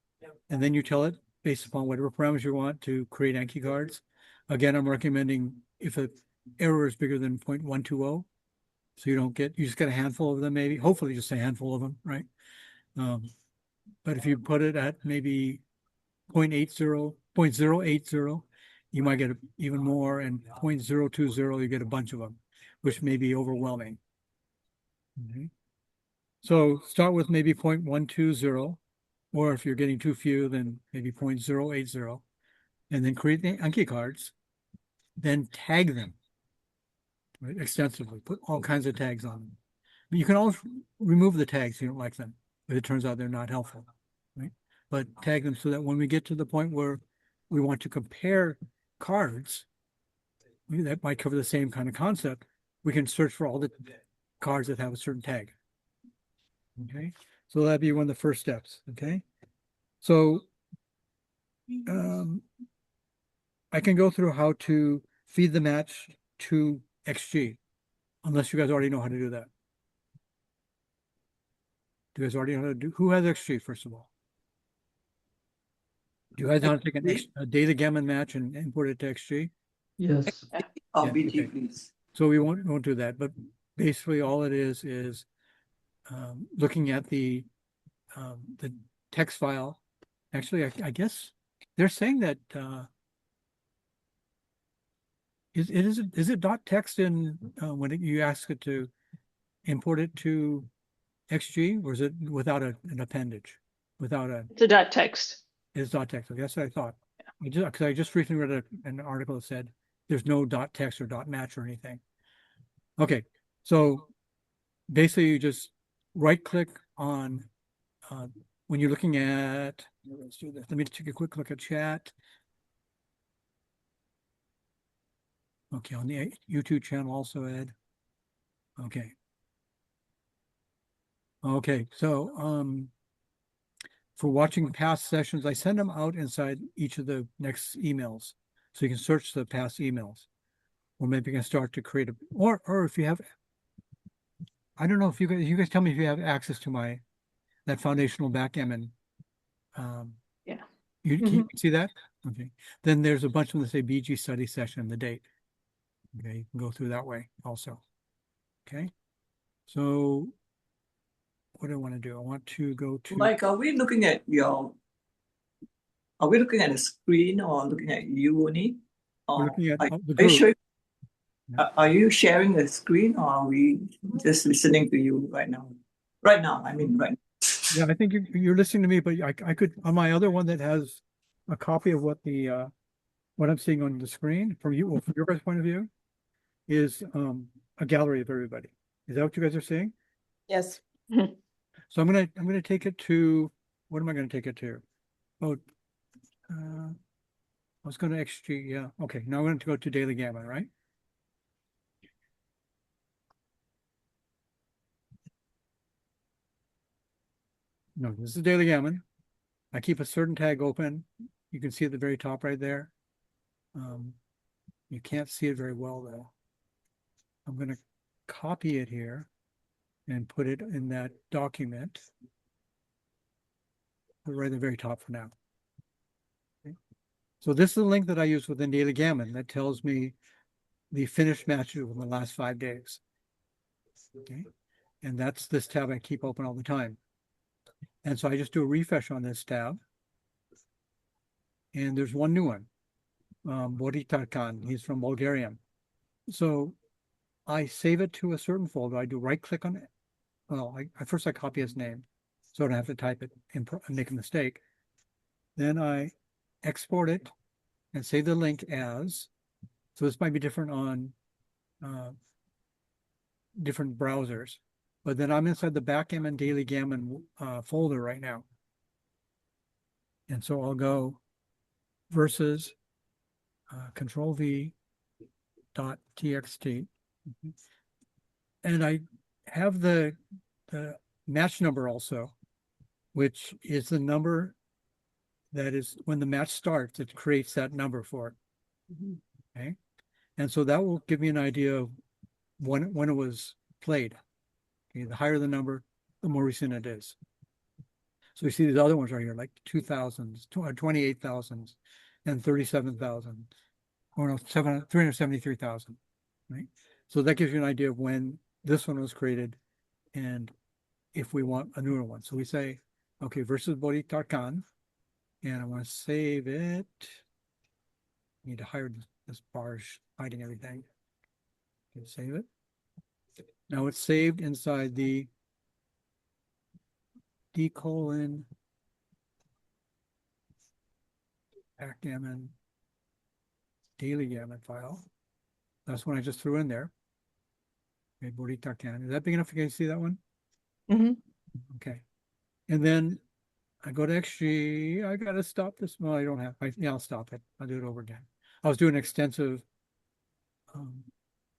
And then you tell it based upon whatever parameters you want to create Anki cards. Again, I'm recommending if an error is bigger than 0.120, so you just get a handful of them, maybe, hopefully just a handful of them, right? But if you put it at maybe 0.80, you might get even more, and 0.020, you get a bunch of them, which may be overwhelming. Okay. So start with maybe 0.120, or if you're getting too few, then maybe 0.080, and then create the Anki cards, then tag them, right, extensively. Put all kinds of tags on them. But you can always remove the tags if you don't like them, if it turns out they're not helpful, right? But tag them so that when we get to the point where we want to compare cards, that might cover the same kind of concept, we can search for all the cards that have a certain tag. Okay, so that'd be one of the first steps. Okay, so I can go through how to feed the match to XG, unless you guys already know how to do that. Do you guys already know how to do? Who has XG, first of all? Do you guys know how to take a data gamma match and import it to XG? Yes. Yeah, BG, please. So we won't do that, but basically all it is looking at the text file. Actually, I guess they're saying that is it dot text in when you ask it to import it to XG, or is it without an appendage? It's a dot text. It's dot text. Okay, that's what I thought. Because I just recently read an article that said there's no dot text or dot match or anything. Okay, so basically you just right click on when you're looking at, let's do this. Let me take a quick look at chat. Okay, on the YouTube channel also, Ed. Okay. Okay, so for watching past sessions, I send them out inside each of the next emails. So you can search the past emails. Or maybe you can start to create a, or if you have, I don't know if you guys tell me if you have access to that foundational backgammon. Yeah. Can you see that? Okay. Then there's a bunch of them that say BG study session and the date. Okay, you can go through that way also. Okay. So what do I want to do? I want to go to Mike, are we looking at the screen or looking at you only? we're Or looking at are the are you group. sure? Yeah. Are you sharing the screen or are we just listening to you right now? Right now, I mean, right. Yeah, I think you're listening to me, but I could on my other one that has a copy of what I'm seeing on the screen from you, well, from your guys' point of view, is a gallery of everybody. Is that what you guys are seeing? Yes. So I'm gonna take it to, what am I gonna take it to? Oh, I was going to XG, yeah. Okay, now I'm going to go to Daily Gamma, right? No, this is Daily Gammon. I keep a certain tag open. You can see at the very top right there. You can't see it very well though. I'm going to copy it here and put it in that document. Right at the very top for now. Okay. So this is the link that I use within Daily Gammon that tells me the finished matches in the last 5 days. Okay. And that's this tab I keep open all the time. And so I just do a refresh on this tab. And there's one new one, Boritarkan. He's from Bulgaria. So I save it to a certain folder. I do right click on it. Well, first I copy his name so I don't have to type it and make a mistake. Then I export it and save the link as, so this might be different on different browsers, but then I'm inside the Backgammon Daily Gammon folder right now. And so I'll go versus control V dot txt. And I have the match number also, which is the number that is when the match starts, it creates that number for it. Okay. And so that will give me an idea of when it was played. Okay. The higher the number, the more recent it is. So you see these other ones right here, like 2000s, 28,000 and 37,000, or no, 373,000, right? So that gives you an idea of when this one was created and if we want a newer one. So we say, okay, versus Boritarkan, and I want to save it. Need to hide this bar hiding everything. Okay, save it. Now it's saved inside the D:\Backgammon Daily Gammon file. That's one I just threw in there. Okay, Boritarkan. Is that big enough? You guys see that one? Okay. And then I go to XG. I gotta stop this. Well, I don't have. Yeah, I'll stop it. I'll do it over again. I was doing extensive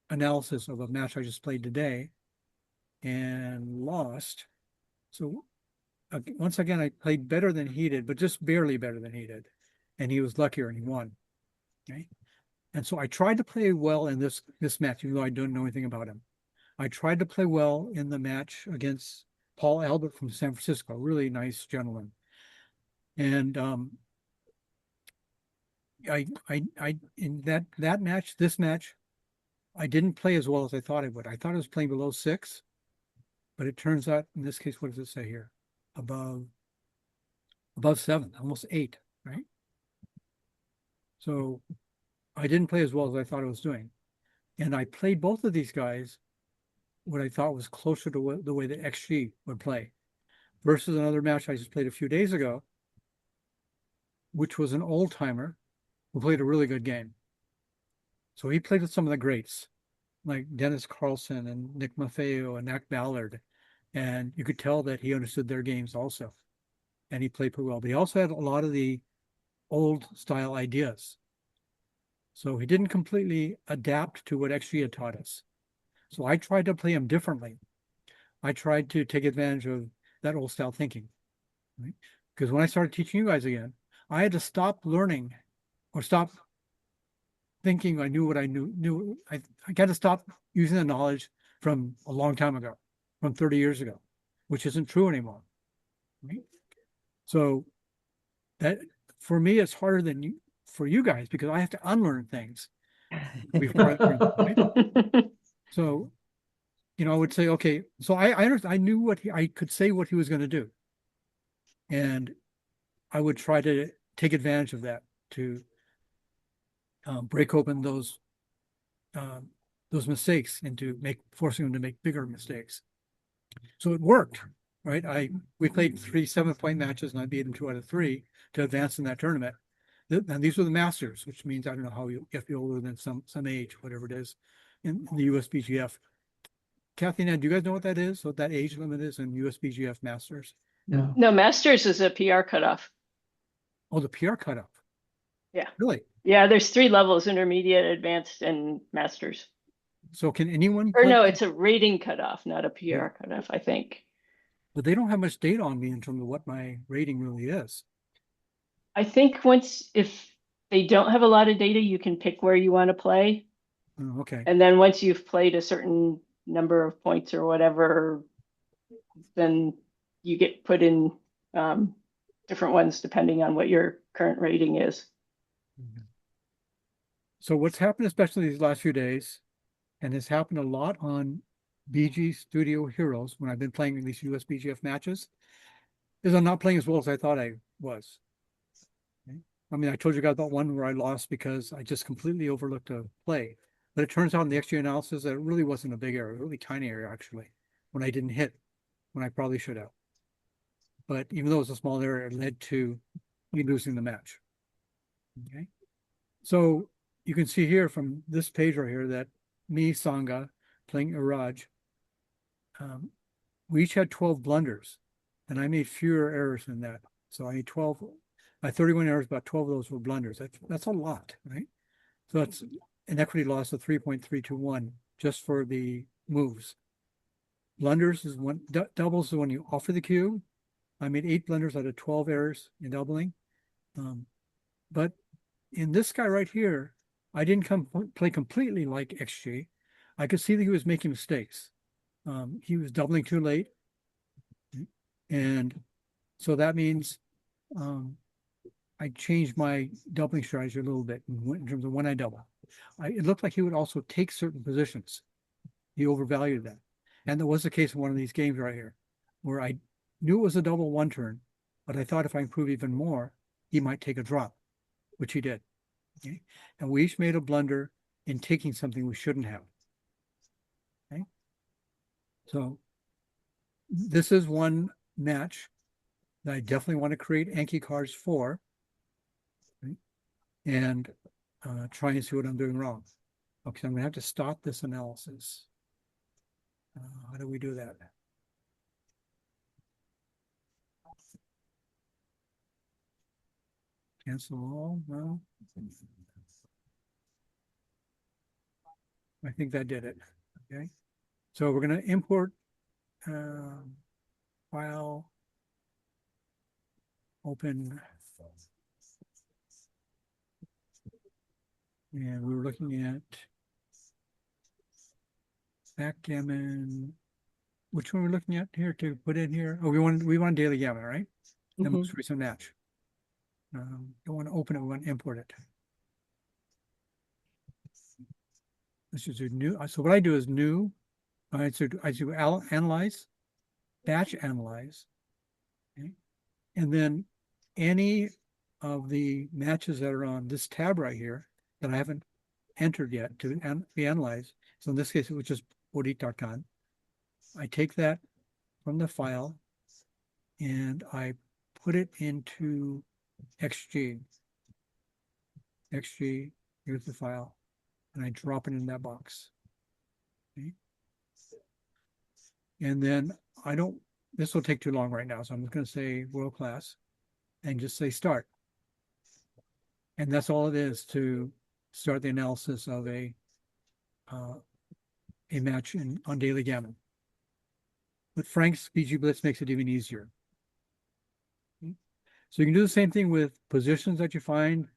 analysis of a match I just played today and lost. So once again, I played better than he did, but just barely better than he did, and he was luckier and he won. Okay. And so I tried to play well in this match, even though I don't know anything about him. I tried to play well in the match against Paul Albert from San Francisco, really nice gentleman. And in that match, this match, I didn't play as well as I thought I would. I thought I was playing below 6, but it turns out in this case, what does it say here? Above 7, almost 8, right? So I didn't play as well as I thought I was doing. And I played both of these guys what I thought was closer to the way the XG would play versus another match I just played a few days ago, which was an old timer who played a really good game. So he played with some of the greats like Dennis Carlson and Nick Maffeo and Mac Ballard. And you could tell that he understood their games also. And he played pretty well. But he also had a lot of the old style ideas. So he didn't completely adapt to what XG had taught us. So I tried to play him differently. I tried to take advantage of that old style thinking, right? Because when I started teaching you guys again, I had to stop learning or stop thinking I knew what I knew. I got to stop using the knowledge from a long time ago, from 30 years ago, which isn't true anymore. Right? So that for me, it's harder than for you guys because I have to unlearn things before I learn, right? So, I would say, okay, so I knew I could say what he was going to do. And I would try to take advantage of that to break open those mistakes and to forcing them to make bigger mistakes. So it worked, right? We played 3 7-point matches and I beat him 2 out of 3 to advance in that tournament. And these were the masters, which means I don't know how you get older than some age, whatever it is, in the USBGF. Kathy and Ed, do you guys know what that is? What that age limit is in USBGF Masters? No. No, Masters is a PR cutoff. Oh, the PR cutoff. Yeah. Really? Yeah, there's 3 levels: intermediate, advanced, and Masters. So can anyone Or play? no, it's a rating cutoff, not a PR cutoff, I think. But they don't have much data on me in terms of what my rating really is. I think if they don't have a lot of data, you can pick where you want to play. Oh, okay. And then once you've played a certain number of points or whatever, then you get put in different ones depending on what your current rating is. So what's happened, especially these last few days, and has happened a lot on BG Studio Heroes when I've been playing these USBGF matches, is I'm not playing as well as I thought I was. Okay? I mean, I told you guys about one where I lost because I just completely overlooked a play. But it turns out in the XG analysis that it really wasn't a big error, a really tiny error actually, when I didn't hit, when I probably should have. But even though it was a small error, it led to me losing the match. Okay. So you can see here from this page right here that me, Sangha, playing Iraj, we each had 12 blunders, and I made fewer errors than that. So I made 12, my 31 errors, about 12 of those were blunders. That's a lot, right? So that's an equity loss of 3.321 just for the moves. Blunders is one, doubles is when you offer the cue. I made 8 blunders out of 12 errors in doubling. But in this guy right here, I didn't play completely like XG. I could see that he was making mistakes. He was doubling too late. And so that means I changed my doubling strategy a little bit in terms of when I double. It looked like he would also take certain positions. He overvalued that. And there was the case in one of these games right here, where I knew it was a double one turn, but I thought if I improved even more, he might take a drop, which he did. Okay? And we each made a blunder in taking something we shouldn't have. Okay? So this is one match that I definitely want to create Anki cards for, okay? And try and see what I'm doing wrong. Okay, I'm going to have to stop this analysis. How do we do that? Cancel all? No. I think that did it. Okay. So we're going to import file, open, and we were looking at backgammon. Which one are we looking at here to put in here? Oh, we want daily gammon, right? The most recent match. Don't want to open it, we want to import it. This is a new. So what I do is new. I do analyze, batch analyze, okay? And then any of the matches that are on this tab right here that I haven't entered yet to be analyzed. So in this case, it was just Bodhi Tarkan. I take that from the file and I put it into XG. XG, here's the file, and I drop it in that box. Okay. And then this will take too long right now, so I'm just going to say world class and just say start. And that's all it is to start the analysis of a match on daily gammon. But Frank's BG Blitz makes it even easier. So you can do the same thing with positions that you find.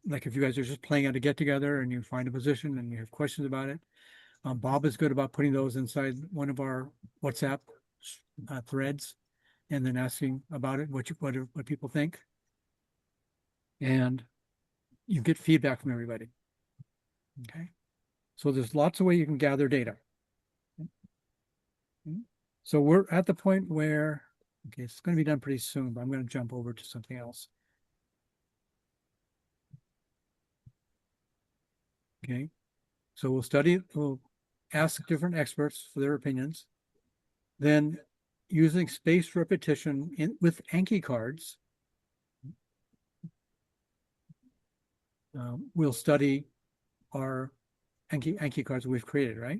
Like if you guys are just playing at a get together and you find a position and you have questions about it. Bob is good about putting those inside one of our WhatsApp threads and then asking about it, what people think. And you get feedback from everybody. Okay. So there's lots of ways you can gather data. So we're at the point where, okay, it's going to be done pretty soon, but I'm going to jump over to something else. Okay. So we'll ask different experts for their opinions. Then using spaced repetition with Anki cards, we'll study our Anki cards we've created, right?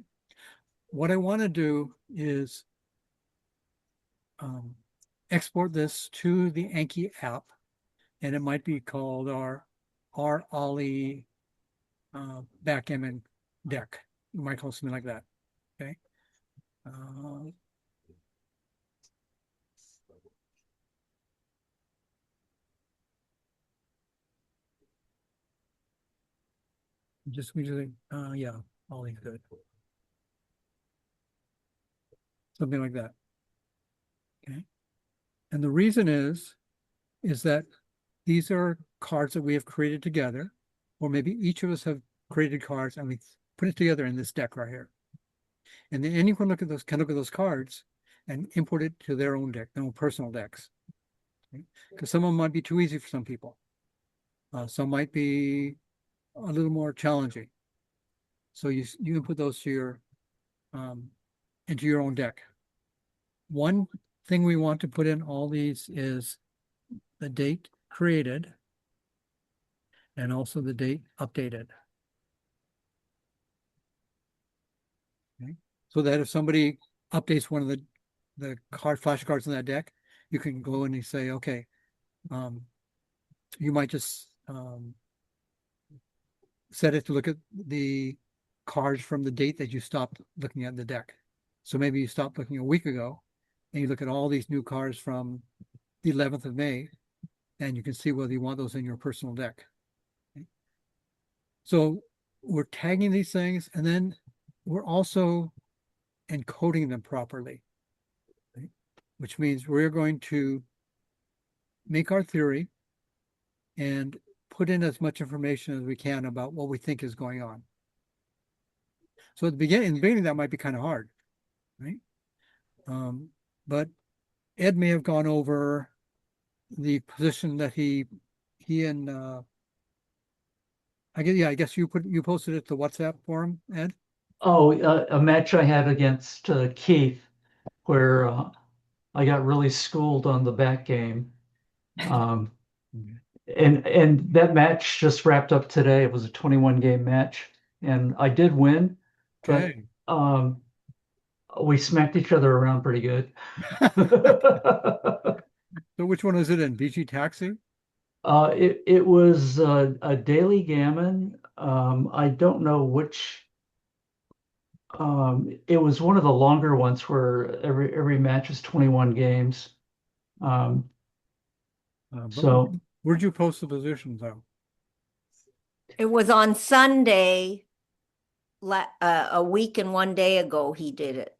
What I want to do is export this to the Anki app, and it might be called our Ollie backgammon deck. You might call it something like that. Okay. Yeah, Ollie's good. Something like that. Okay. And the reason is that these are cards that we have created together, or maybe each of us have created cards and we put it together in this deck right here. And then anyone can look at those cards and import it to their own deck, their own personal decks. Because some of them might be too easy for some people. Some might be a little more challenging. So you can put those to your into your own deck. One thing we want to put in all these is the date created and also the date updated. Okay. So that if somebody updates one of the flashcards in that deck, you can go in and say, okay, you might just set it to look at the cards from the date that you stopped looking at the deck. So maybe you stopped looking a week ago and you look at all these new cards from the 11th of May, and you can see whether you want those in your personal deck. Okay. So we're tagging these things, and then we're also encoding them properly, okay, which means we're going to make our theory and put in as much information as we can about what we think is going on. So in the beginning, that might be kind of hard, right? But Ed may have gone over the position that he and I guess you posted it to WhatsApp forum, Ed? Oh, a match I had against Keith where I got really schooled on the back game. And that match just wrapped up today. It was a 21 game match and I did win, Okay. but we smacked each other around pretty good. So which one was it in? BG Taxi? It was a daily gammon. I don't know which. It was one of the longer ones where every match is 21 games. So where'd you post the positions though? It was on Sunday, a week and 1 day ago he did it.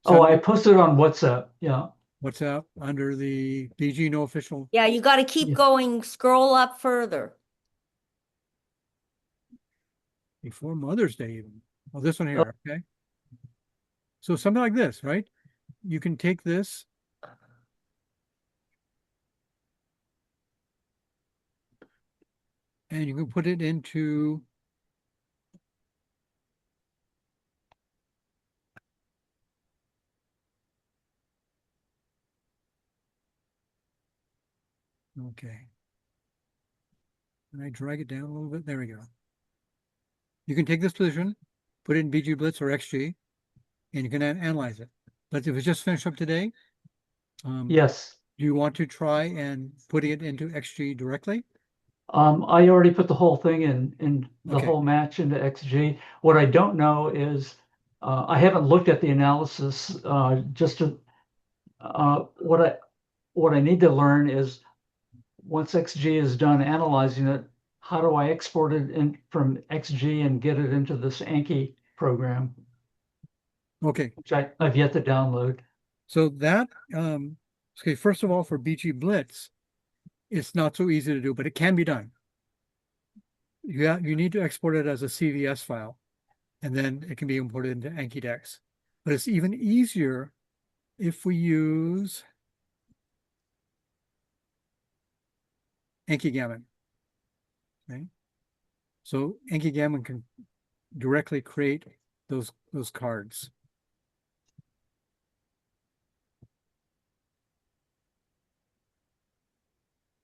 Oh, I posted on WhatsApp. Yeah. WhatsApp under the BG no official. Yeah, you got to keep going, scroll up further. Before Mother's Day even. Oh, this one here, okay. So something like this, right? You can take this and you can put it into okay. And I drag it down a little bit. There we go. You can take this position, put it in BG Blitz or XG, and you can analyze it. But if it's just finished up today, yes. Do you want to try and putting it into XG directly? I already put the whole thing in the Okay. whole match into XG. What I don't know is I haven't looked at the analysis. What I need to learn is once XG is done analyzing it, how do I export it in from XG and get it into this Anki program, Okay. which I've yet to download. So that, okay, first of all, for BG Blitz, it's not so easy to do, but it can be done. You need to export it as a CVS file, and then it can be imported into AnkiDex. But it's even easier if we use AnkiGammon. Okay. So AnkiGammon can directly create those cards.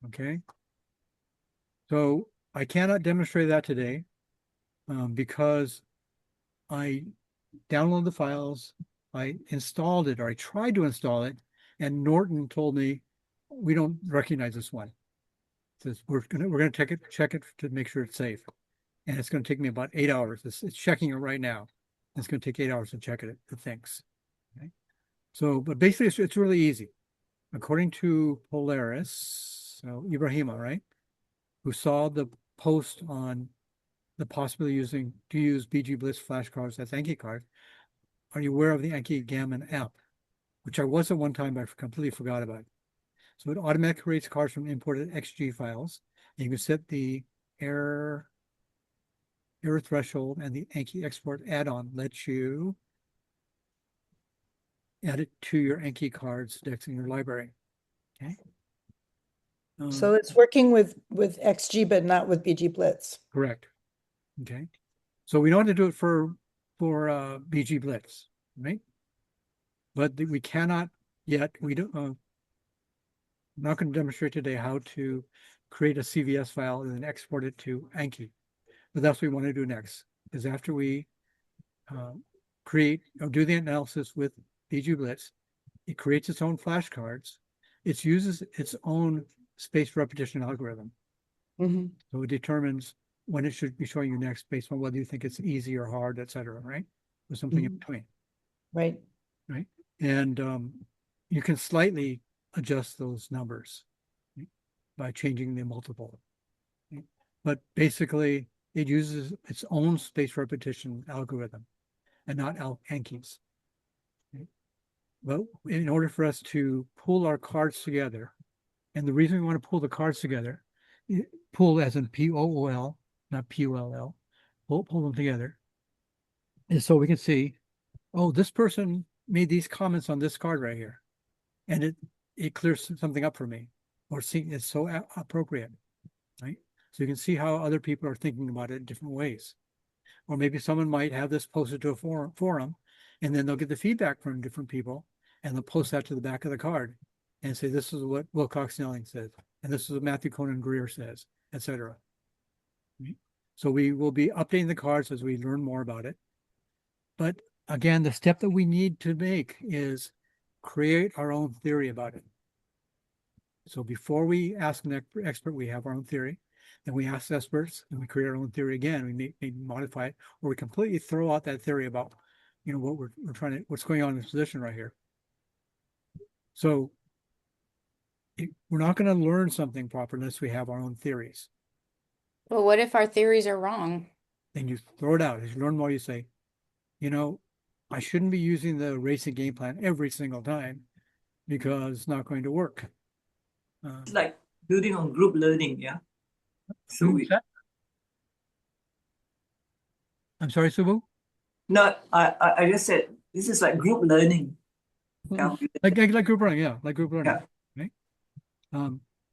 Okay. So I cannot demonstrate that today because I downloaded the files, I installed it, or I tried to install it, and Norton told me we don't recognize this one. It says we're gonna check it to make sure it's safe, and it's gonna take me about 8 hours. It's checking it right now. It's gonna take 8 hours to check it. It thinks. Okay. So, but basically, it's really easy. According to Polaris, so Ibrahima, right, who saw the post on the possibility to use BG Blitz flashcards as Anki cards. Are you aware of the AnkiGammon app? Which I was at one time, but I completely forgot about. So it automatically creates cards from imported XG files. And you can set the error threshold, and the Anki export add-on lets you add it to your Anki cards dex in your library. Okay. So it's working with XG, but not with BG Blitz. Correct. Okay. So we don't have to do it for BG Blitz, right? But we cannot yet. We don't. I'm not going to demonstrate today how to create a CVS file and then export it to Anki. But that's what we want to do next. Is after we create or do the analysis with BG Blitz, it creates its own flashcards. It uses its own spaced repetition algorithm. Mm-hmm. So it determines when it should be showing you next based on whether you think it's easy or hard, et cetera, right? Or something in between. Right. Right. And you can slightly adjust those numbers, right, by changing the multiple. Right? But basically, it uses its own space repetition algorithm and not Anki's. Right? Well, in order for us to pull our cards together, and the reason we want to pull the cards together, pull as in P-O-O-L, not P-U-L-L, pull them together, is so we can see, oh, this person made these comments on this card right here, and it clears something up for me, or see it's so appropriate, right? So you can see how other people are thinking about it in different ways. Or maybe someone might have this posted to a forum, and then they'll get the feedback from different people, and they'll post that to the back of the card and say, this is what Wilcox Snelling says, and this is what Matthew Conan Greer says, etc. Right? So we will be updating the cards as we learn more about it. But again, the step that we need to make is create our own theory about it. So before we ask an expert, we have our own theory. Then we ask experts, and we create our own theory again. We may modify it, or we completely throw out that theory about, what we're trying to, what's going on in this position right here. So we're not going to learn something proper unless we have our own theories. Well, what if our theories are wrong? Then you throw it out. As you learn more, you say, I shouldn't be using the racing game plan every single time because it's not going to work. It's like building on group learning, yeah. So I'm sorry, Subu? no, I just said this is like group learning. Yeah. Like group learning, yeah, like group learning. Yeah. Right.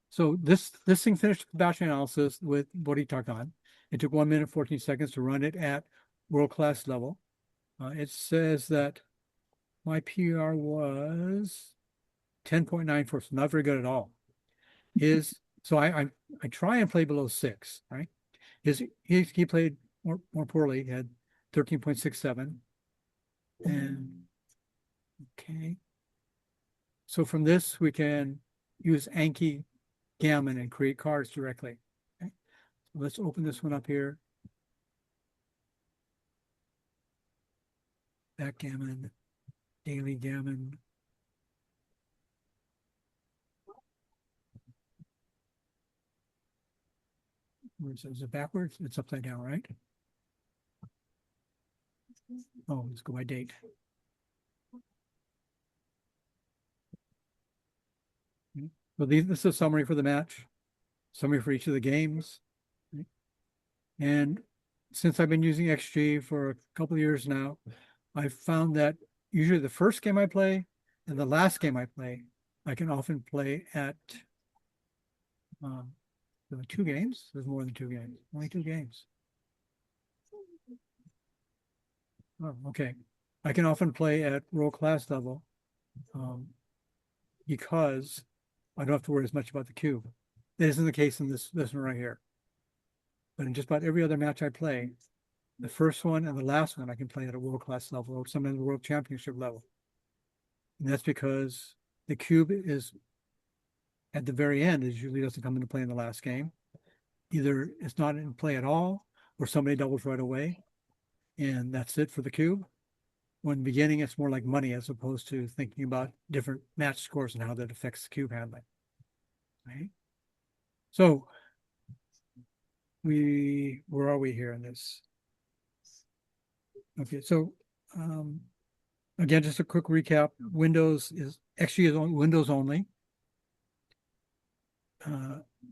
So this thing finished the batch analysis with what he talked on. It took 1 minute 14 seconds to run it at world-class level. It says that my PR was 10.94, so not very good at all. So I try and play below 6, right? He played more poorly. He had 13.67. And okay. So from this we can use AnkiGammon and create cards directly. Okay? Let's open this one up here. Backgammon, daily gammon. Is it backwards? It's upside down, right? Oh, let's go by date. So this is a summary for the match, summary for each of the games. And since I've been using XG for a couple of years now, I've found that usually the first game I play and the last game I play, I can often play at there were 2 games. There's more than 2 games. Only 2 games. Oh, okay. I can often play at world class level because I don't have to worry as much about the cube. That isn't the case in this one right here. But in just about every other match I play, the first one and the last one I can play at a world class level or sometimes the world championship level. And that's because the cube is at the very end. It usually doesn't come into play in the last game. Either it's not in play at all, or somebody doubles right away, and that's it for the cube. When in the beginning, it's more like money as opposed to thinking about different match scores and how that affects the cube handling. Right? So where are we here in this? Okay, so again, just a quick recap. XG is on Windows only.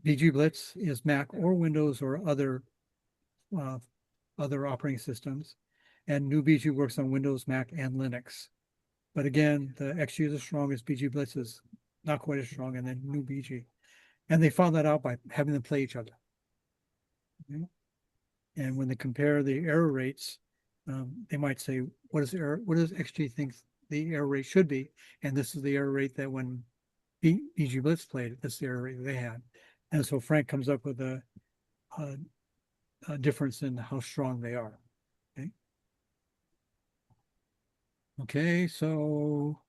BG Blitz is Mac or Windows or other operating systems, and new BG works on Windows, Mac, and Linux. But again, the XG is the strongest. BG Blitz is not quite as strong, and then new BG. And they found that out by having them play each other. Okay? And when they compare the error rates, they might say, what does XG think the error rate should be? And this is the error rate that when BG Blitz played, that's the error rate they had. And so Frank comes up with a difference in how strong they are. Okay. Okay, so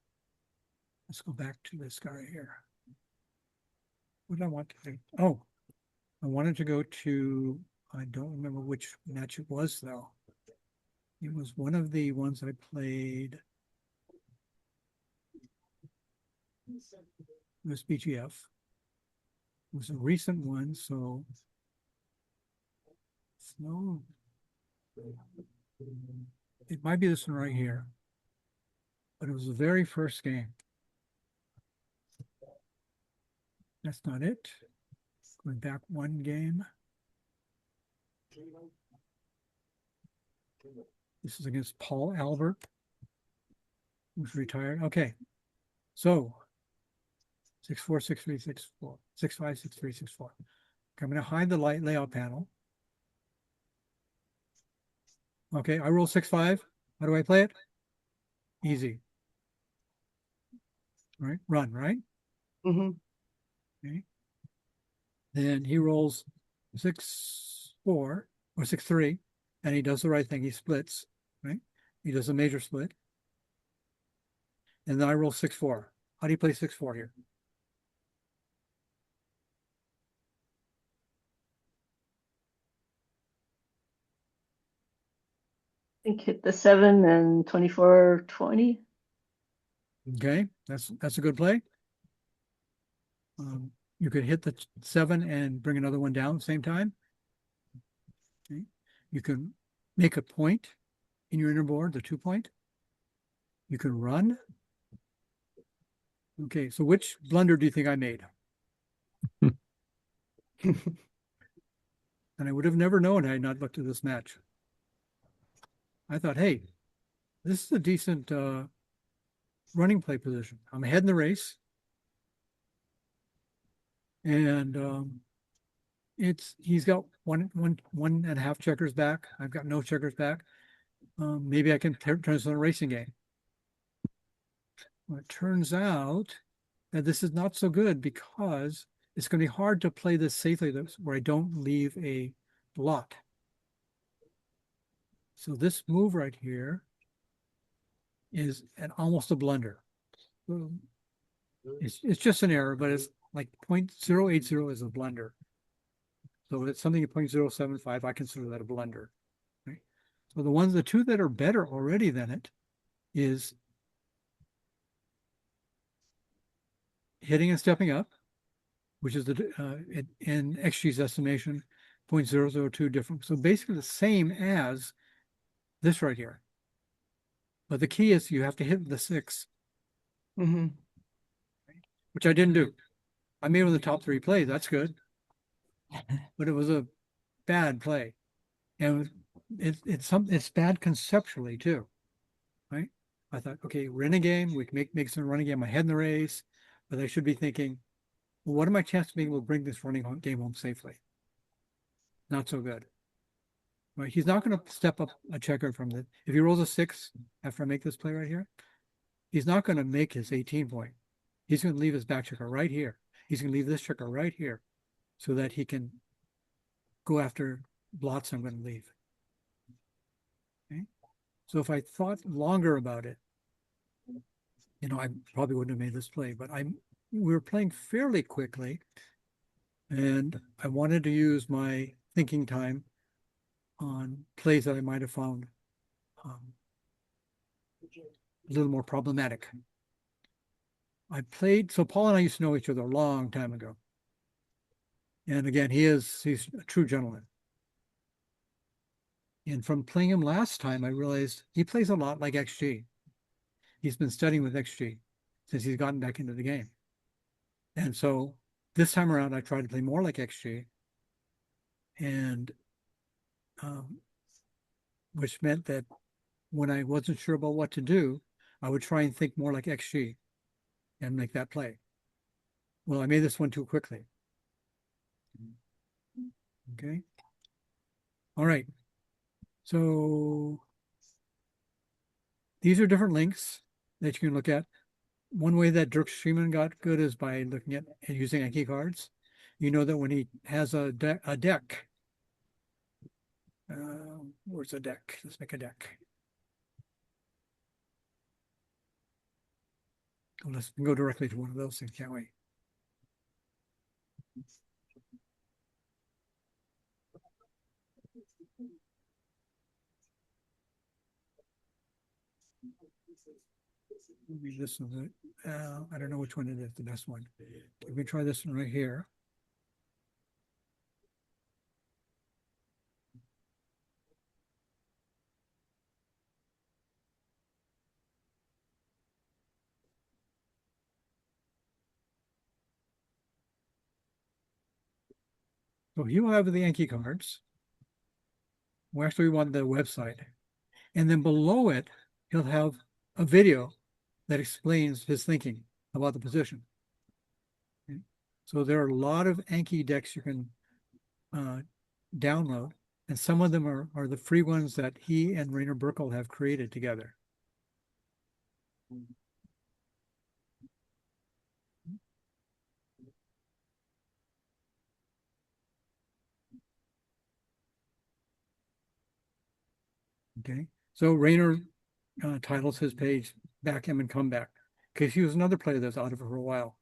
let's go back to this guy right here. What did I want to do? Oh, I wanted to go to, I don't remember which match it was though. It was one of the ones I played. It was BGF. It was a recent one, so no. It might be this one right here. But it was the very first game. That's not it. Going back one game. This is against Paul Albert, who's retired. Okay. So 646364, 656364. Okay, I'm going to hide the layout panel. Okay, I roll 6-5. How do I play it? Easy. All right, run, right? Mm-hmm. Okay. Then he rolls 6-4 or 6-3, and he does the right thing. He splits, right? He does a major split. And then I roll 6-4. How do you play 6-4 here? I think hit the 7 and 24-20. Okay, that's a good play. You could hit the 7 and bring another one down at the same time. Okay. You can make a point in your inner board, the 2-point. You can run. Okay, so which blunder do you think I made? And I would have never known had I not looked at this match. I thought, hey, this is a decent running play position. I'm ahead in the race. And he's got one and a half checkers back. I've got no checkers back. Maybe I can turn this into a racing game. Well, it turns out that this is not so good because it's going to be hard to play this safely where I don't leave a blot. So this move right here is almost a blunder. It's just an error, but it's like 0.080 is a blunder. So it's something at 0.075. I consider that a blunder. Right? So the two that are better already than it is hitting and stepping up, which is in XG's estimation, 0.002 different. So basically the same as this right here. But the key is you have to hit the 6, which I didn't do. I made one of the top 3 plays. That's good. But it was a bad play. And it's bad conceptually too. Right? I thought, okay, we're in a game, we can make some running game, my head in the race, but I should be thinking, well, what are my chances of being able to bring this game home safely? Not so good. Right? He's not going to step up a checker from the, if he rolls a 6 after I make this play right here, he's not going to make his 18 point. He's going to leave his back checker right here. He's going to leave this checker right here so that he can go after blots I'm going to leave. Okay? So if I thought longer about it, I probably wouldn't have made this play, but we were playing fairly quickly, and I wanted to use my thinking time on plays that I might have found a little more problematic. So Paul and I used to know each other a long time ago. And again, he's a true gentleman. And from playing him last time, I realized he plays a lot like XG. He's been studying with XG since he's gotten back into the game. And so this time around, I tried to play more like XG, and which meant that when I wasn't sure about what to do, I would try and think more like XG and make that play. Well, I made this one too quickly. Okay. All right. So these are different links that you can look at. One way that Dirk Schliemann got good is by looking at and using Anki cards. You know that when he has a deck, where's a deck? Let's make a deck. Let's go directly to one of those things, can't we? Maybe this one. I don't know which one it is the best one. Let me try this one right here. So he will have the Anki cards. Well, actually, we want the website. And then below it, he'll have a video that explains his thinking about the position. Okay. So there are a lot of Anki decks you can download, and some of them are the free ones that he and Rainer Burkle have created together. Okay, so Rainer titles his page Backgammon and Comeback, because he was another player that's out of it for a while.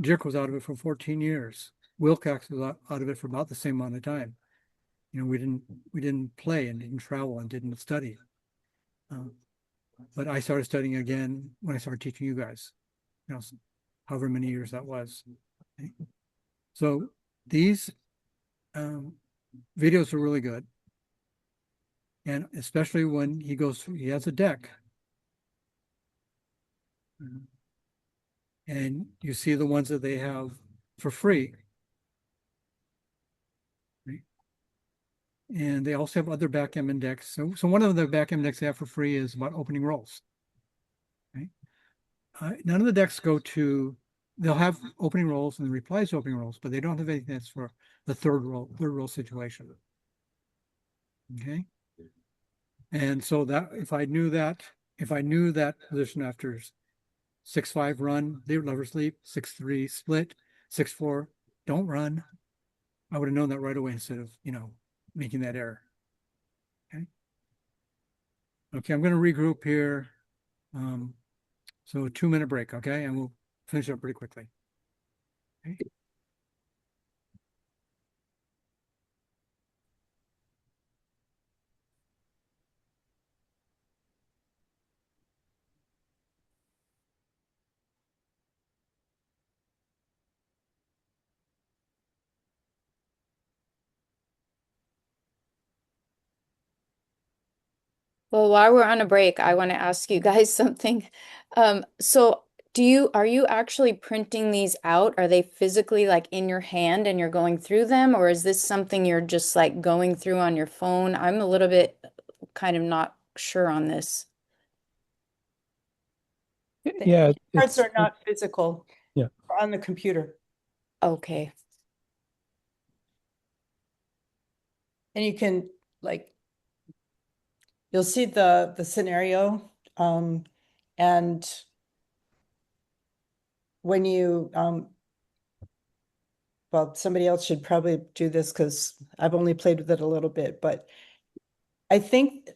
Dirk was out of it for 14 years. Wilcox was out of it for about the same amount of time. We didn't play and didn't travel and didn't study. But I started studying again when I started teaching you guys, however many years that was. Okay. So these videos are really good. And especially when he goes through, he has a deck. And you see the ones that they have for free. Right? And they also have other backgammon decks. So one of the backgammon decks they have for free is about opening rolls. Right? None of the decks they'll have opening rolls and the replies to opening rolls, but they don't have anything that's for the third roll situation. Okay. And so that if I knew that position after 6-5 run, they would never sleep, 6-3 split, 6-4 don't run, I would have known that right away instead of making that error. Okay, I'm going to regroup here. So a 2-minute break, okay, and we'll finish up pretty quickly. Okay. Well, while we're on a break, I want to ask you guys something. So are you actually printing these out? Are they physically like in your hand and you're going through them, or is this something you're just like going through on your phone? I'm a little bit kind of not sure on this. Yeah, Cards it's are not physical. Yeah. They're on the computer. Okay. And you can like, you'll see the scenario, and when you, well, somebody else should probably do this because I've only played with it a little bit, but I think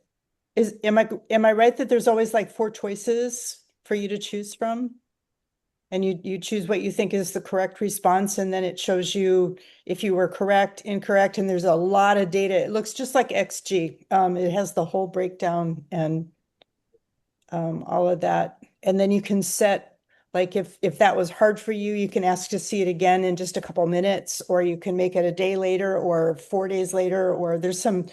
am I right that there's always like 4 choices for you to choose from? And you choose what you think is the correct response, and then it shows you if you were correct, incorrect, and there's a lot of data. It looks just like XG. It has the whole breakdown and all of that. And then you can set, like if that was hard for you, you can ask to see it again in just a couple minutes, or you can make it a day later or 4 days later, or there's some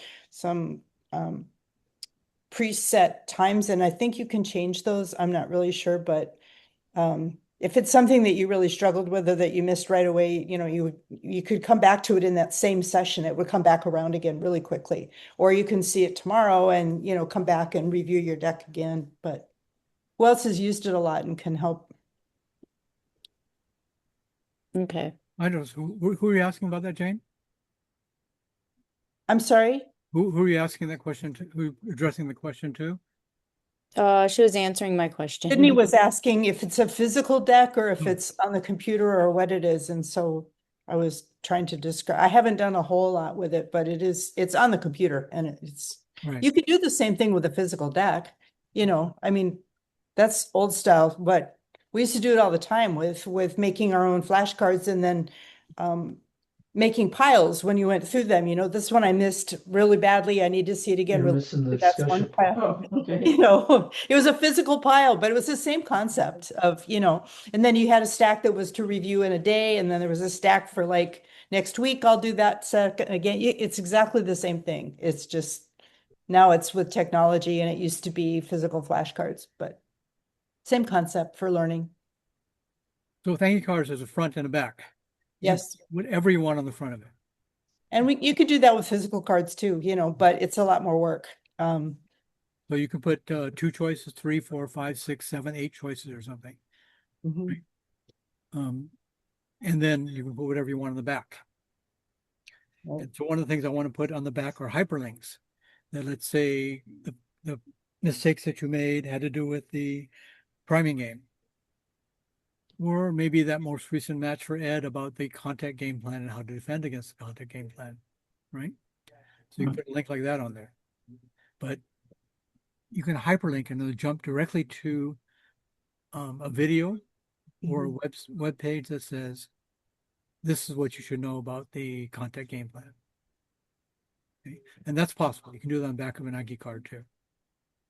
preset times, and I think you can change those. I'm not really sure, but if it's something that you really struggled with or that you missed right away, you know, you could come back to it in that same session. It would come back around again really quickly. Or you can see it tomorrow and, you know, come back and review your deck again. But who else has used it a lot and can help? Okay. I don't, who are you asking about that, Jane? I'm sorry? Who are you asking that question to? Who addressing the question to? She was answering my question. Sydney was asking if it's a physical deck or if it's on the computer or what it is. And so I was trying to describe, I haven't done a whole lot with it, but it's on the computer, and it's, Right. you could do the same thing with a physical deck. You know, I mean, that's old style, but we used to do it all the time with making our own flashcards and then making piles when you went through them. You know, this one I missed really badly. I need to see it again. You're really missing the quickly. That's one discussion. pile. Oh, okay. You know, it was a physical pile, but it was the same concept of, you know, and then you had a stack that was to review in a day, and then there was a stack for like next week, I'll do that second again. It's exactly the same thing. It's just now it's with technology, and it used to be physical flashcards, but same concept for learning. So thank you cards has a front and a back. Yes. Whatever you want on the front of it. And you could do that with physical cards too, you know, but it's a lot more work. So you can put 2 choices, 3, 4, 5, 6, 7, 8 choices or something. Mhm. Right? And then you can put whatever you want on the back. Right. And so one of the things I want to put on the back are hyperlinks. That let's say the mistakes that you made had to do with the priming game. Or maybe that most recent match for Ed about the contact game plan and how to defend against the contact game plan, right? So you can put a link like that on there. But you can hyperlink and it'll jump directly to a video or a web page that says, this is what you should know about the contact game plan. Okay? And that's possible. You can do that on the back of an Anki card too.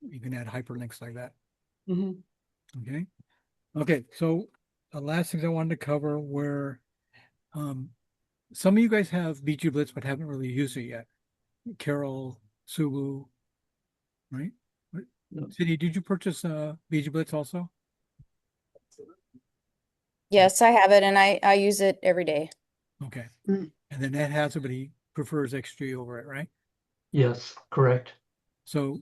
You can add hyperlinks like that. Okay. Okay. So the last things I wanted to cover were some of you guys have BG Blitz but haven't really used it yet. Carol, Subu, right? Cindy, did you purchase BG Blitz also? Yes, I have it, and I use it every day. Okay. And then Ed has it, but he prefers XG over it, right? Yes, correct. So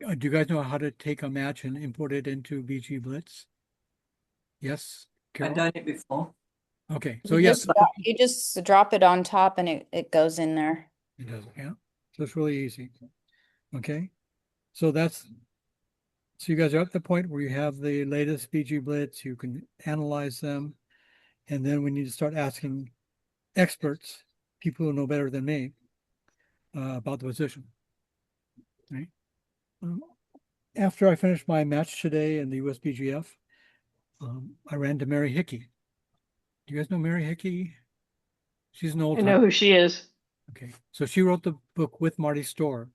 do you guys know how to take a match and import it into BG Blitz? Yes, Carol? I've done it before. Okay, so You yes. you just drop it on top and it goes in there. It does, yeah. So it's really easy. Okay. So you guys are at the point where you have the latest BG Blitz, you can analyze them, and then we need to start asking experts, people who know better than me, about the position. Right? After I finished my match today in the USBGF, I ran to Mary Hickey. Do you guys know Mary Hickey? She's an old I know who she is. Okay, so she wrote the book with Marty Storr,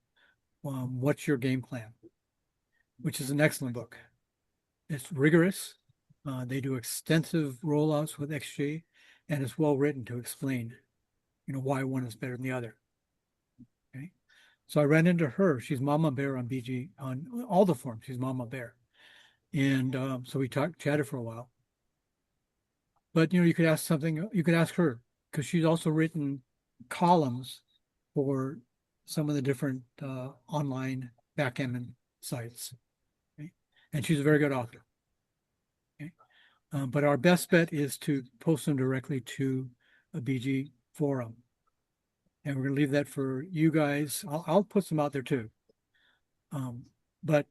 What's Your Game Plan? Which is an excellent book. It's rigorous. They do extensive rollouts with XG, and it's well written to explain, you know, why one is better than the other. Okay, So I ran into her. She's Mama Bear on BG on all the forums. She's Mama Bear. And so we chatted for a while. But you could ask something, you could ask her, because she's also written columns for some of the different online backgammon sites. Okay? And she's a very good author. Okay? But our best bet is to post them directly to a BG forum. And we're going to leave that for you guys. I'll put some out there too. But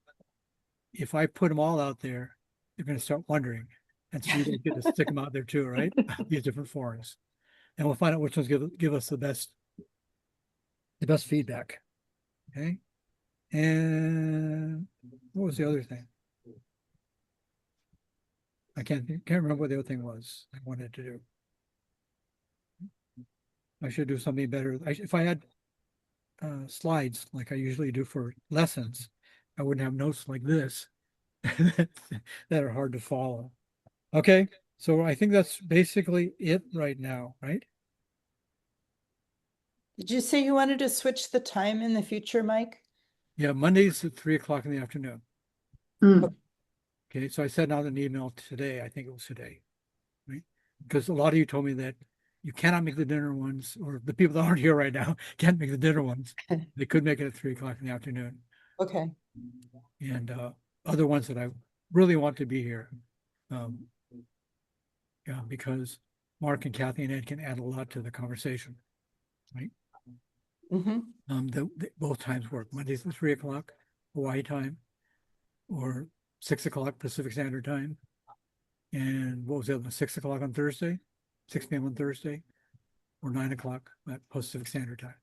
if I put them all out there, they're going to start wondering. And so you guys get to stick them out there too, right? These different forums. And we'll find out which ones give us the best feedback. Okay. And what was the other thing? I can't remember what the other thing was I wanted to do. I should do something better. If I had slides like I usually do for lessons, I wouldn't have notes like this that are hard to follow. Okay, so I think that's basically it right now, right? Did you say you wanted to switch the time in the future, Mike? Yeah, Mondays at 3:00 in the afternoon. Mm. Okay, so I sent out an email today. I think it was today, right? Because a lot of you told me that you cannot make the dinner ones, or the people that aren't here right now can't make the dinner ones. They could make it at 3:00 in the afternoon. Okay. And other ones that I really want to be here. Yeah, because Mark and Kathy and Ed can add a lot to the conversation, right? Both times work. Mondays at 3:00 Hawaii time, or 6:00 Pacific Standard Time. And what was the other one? 6:00 on Thursday, 6 p.m. on Thursday, or 9:00 at Pacific Standard Time.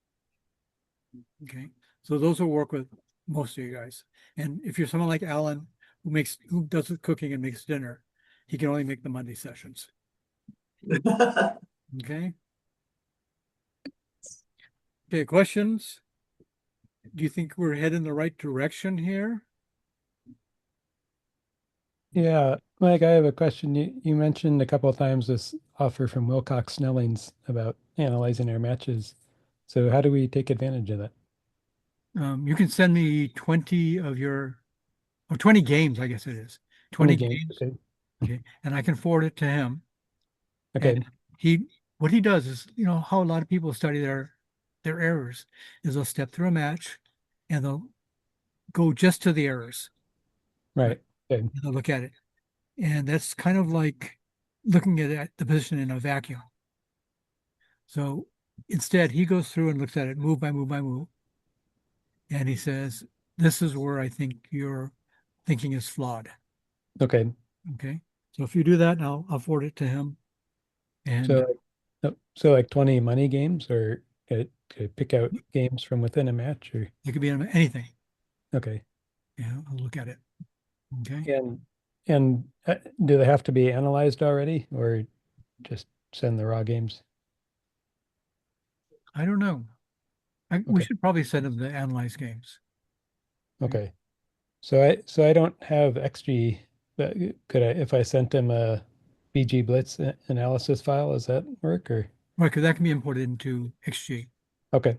Okay, so those will work with most of you guys. And if you're someone like Alan who does the cooking and makes dinner, he can only make the Monday sessions. Okay. Okay, questions? Do you think we're heading in the right direction here? Yeah, Mike, I have a question. You mentioned a couple of times this offer from Wilcox Snellings about analyzing our matches. So how do we take advantage of that? You can send me 20 games, I guess it is. 20 games. Okay. Okay. And I can forward it to him. Okay. And what he does is, how a lot of people study their errors is they'll step through a match and they'll go just to the errors. Right. Okay. And they'll look at it. And that's kind of like looking at the position in a vacuum. So instead, he goes through and looks at it move by move by move. And he says, this is where I think your thinking is flawed. Okay. Okay. So if you do that, I'll forward it to him. And so like 20 money games, or could pick out games from within a match, or it could be anything. Okay. Yeah, I'll look at it. Okay. And do they have to be analyzed already, or just send the raw games? I don't know. We should probably send them the analyzed games. Okay. So I don't have XG, but could I, if I sent him a BG Blitz analysis file, does that work, or? Right, because that can be imported into XG. Okay.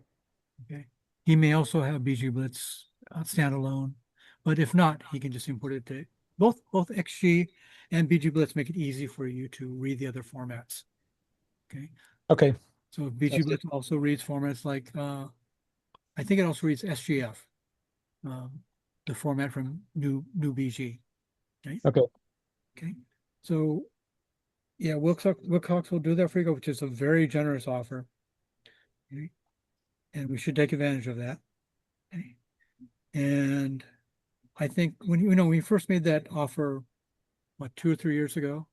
Okay. He may also have BG Blitz standalone, but if not, he can just import it to both XG and BG Blitz. Make it easy for you to read the other formats. Okay. Okay. So BG Blitz also reads formats like I think it also reads SGF, the format from new BG. Okay. Okay. Okay. So yeah, Wilcox will do that for you, which is a very generous offer. Okay. And we should take advantage of that. Okay. And I think when we first made that offer, what, 2 or 3 years ago,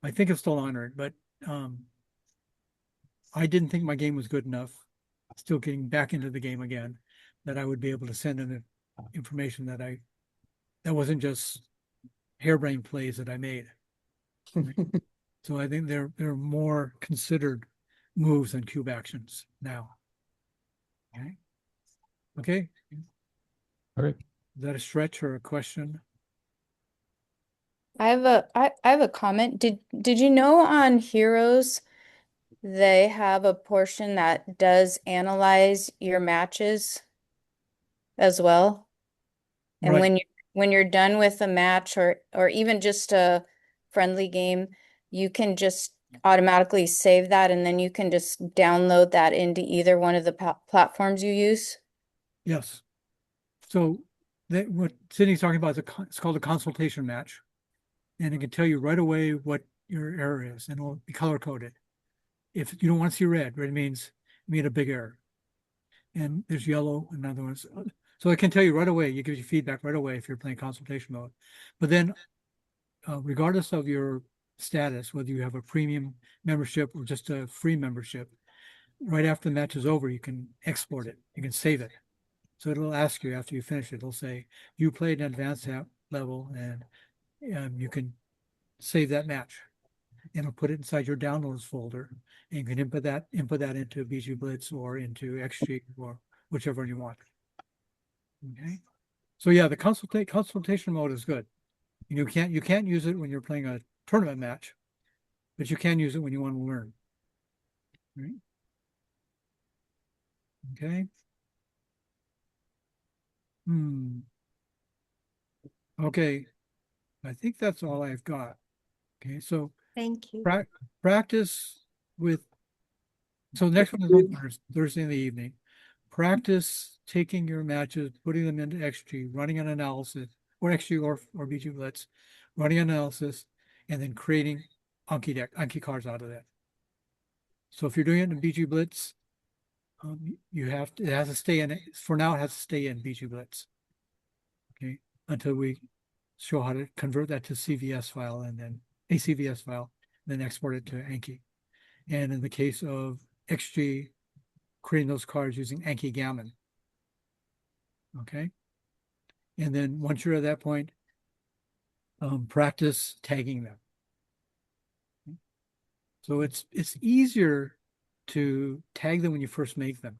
I think it's still honored, but I didn't think my game was good enough, still getting back into the game again, that I would be able to send in the information that wasn't just harebrained plays that I made. So I think they're more considered moves than cube actions now. Okay. Okay. All right. Is that a stretch or a question? I have a comment. Did you know on Heroes they have a portion that does analyze your matches? as well? And Right. when you're done with a match or even just a friendly game, you can just automatically save that and then you can just download that into either one of the platforms you use. Yes. So that what Sydney's talking about is it's called a consultation match. And it can tell you right away what your error is and it'll be color coded. If you don't want to see red means you made a big error. And there's yellow and other ones. So it can tell you right away, it gives you feedback right away if you're playing consultation mode. But then regardless of your status, whether you have a premium membership or just a free membership, right after the match is over, you can export it. You can save it. So it'll ask you after you finish it, it'll say, you played an advanced level and you can save that match. And it'll put it inside your downloads folder. And you can input that into BG Blitz or into XG or whichever you want. Okay. So yeah, the consultation mode is good. You can't use it when you're playing a tournament match, but you can use it when you want to learn. Right? Okay. Okay. I think that's all I've got. Okay. So Thank you. practice with. So the next one is on Thursday in the evening. Practice taking your matches, putting them into XG, running an analysis, or XG or BG Blitz, running analysis, and then creating Anki cards out of that. So if you're doing it in BG Blitz, it has to stay in, for now it has to stay in BG Blitz. Okay, until we show how to convert that to CVS file and then a CVS file, then export it to Anki. And in the case of XG, creating those cards using Anki Gammon. Okay. And then once you're at that point, practice tagging them. So it's easier to tag them when you first make them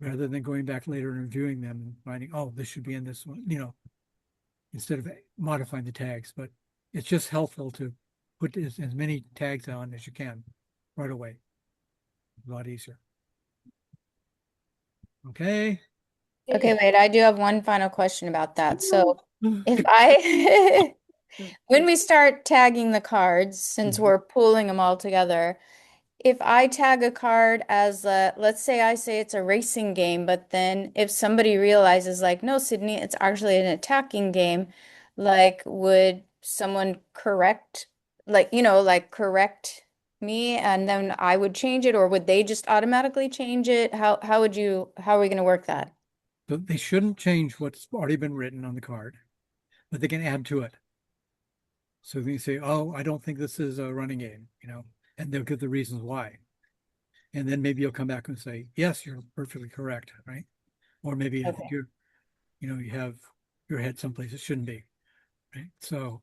rather than going back later and reviewing them and finding, oh, this should be in this one, instead of modifying the tags. But it's just helpful to put as many tags on as you can right away. A lot easier. Okay. Okay, wait, I do have one final question about that. So if I, when we start tagging the cards, since we're pooling them all together, if I tag a card as let's say I say it's a racing game, but then if somebody realizes like, no, Sydney, it's actually an attacking game, like would someone correct, correct me and then I would change it, or would they just automatically change it? How are we going to work that? So they shouldn't change what's already been written on the card, but they can add to it. So they say, oh, I don't think this is a running game, and they'll give the reasons why. And then maybe you'll come back and say, yes, you're perfectly correct, right? Or maybe I think you have your head someplace it shouldn't be, right? So,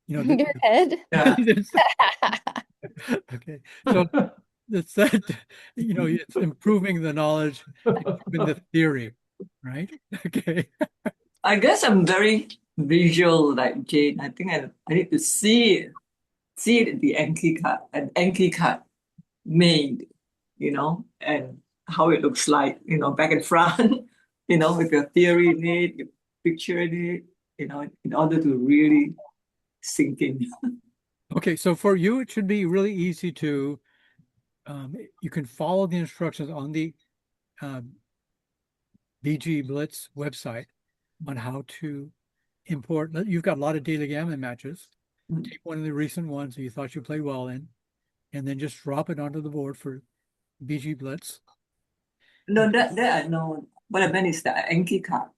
Your head? Okay. So it's that, it's improving the knowledge, improving the theory, right? Okay. I guess I'm very visual like Jane. I think I need to see the Anki card made, and how it looks like, back and front, with the theory in it, the picture in it, in order to really sink in. Okay, so for you, it should be really easy to, you can follow the instructions on the BG Blitz website on how to import. You've got a lot of Daily Gammon matches. Take one of the recent ones that you thought you played well in, and then just drop it onto the board for BG Blitz. No, that I know. What I meant is the Anki card.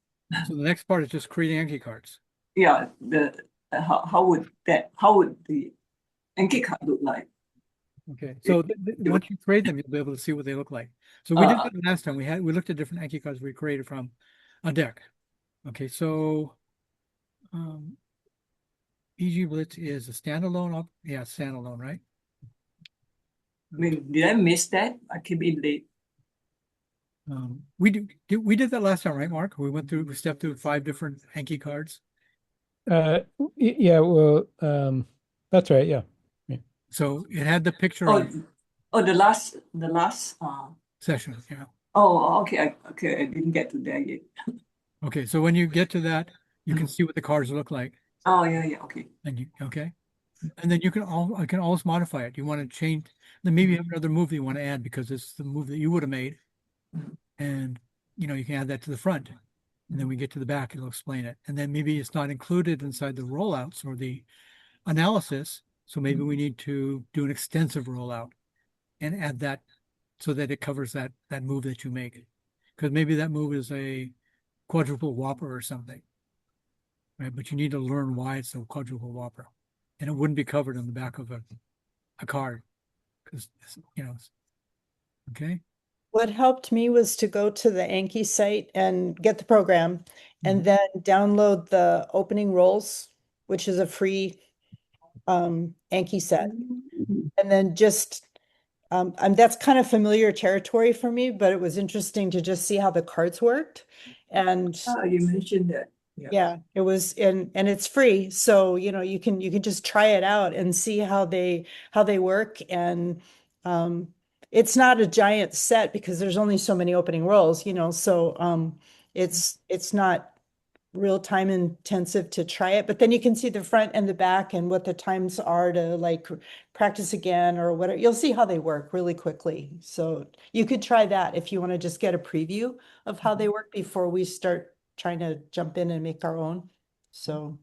So the next part is just creating Anki cards. Yeah, how would the Anki card look like? Okay, so once you create them, you'll be able to see what they look like. So we did that last time. We looked at different Anki cards we created from a deck. Okay, so BG Blitz is a standalone. Standalone, right? I mean, did I miss that? I came in late. We did that last time, right, Mark? We stepped through 5 different Anki cards. Yeah, well, that's right. Yeah. So it had the picture the last session. Yeah. Oh, okay. Okay, I didn't get to that yet. Okay, so when you get to that, you can see what the cards look like. Oh, yeah, okay. And you okay, and then I can always modify it. You want to change, then maybe you have another move that you want to add because it's the move that you would have made, and you can add that to the front, and then we get to the back, it'll explain it, and then maybe it's not included inside the rollouts or the analysis, so maybe we need to do an extensive rollout and add that so that it covers that move that you make, because maybe that move is a quadruple whopper or something, right? But you need to learn why it's a quadruple whopper, and it wouldn't be covered on the back of a card, because okay. What helped me was to go to the Anki site and get the program and then download the opening rolls, which is a free Anki set. And then just that's kind of familiar territory for me, but it was interesting to just see how the cards worked. And You mentioned that. yeah, it was and it's free. So, you can just try it out and see how they work. And it's not a giant set because there's only so many opening rolls, so it's not real time intensive to try it, but then you can see the front and the back and what the times are to like practice again or whatever. You'll see how they work really quickly. So you could try that if you want to just get a preview of how they work before we start trying to jump in and make our own. So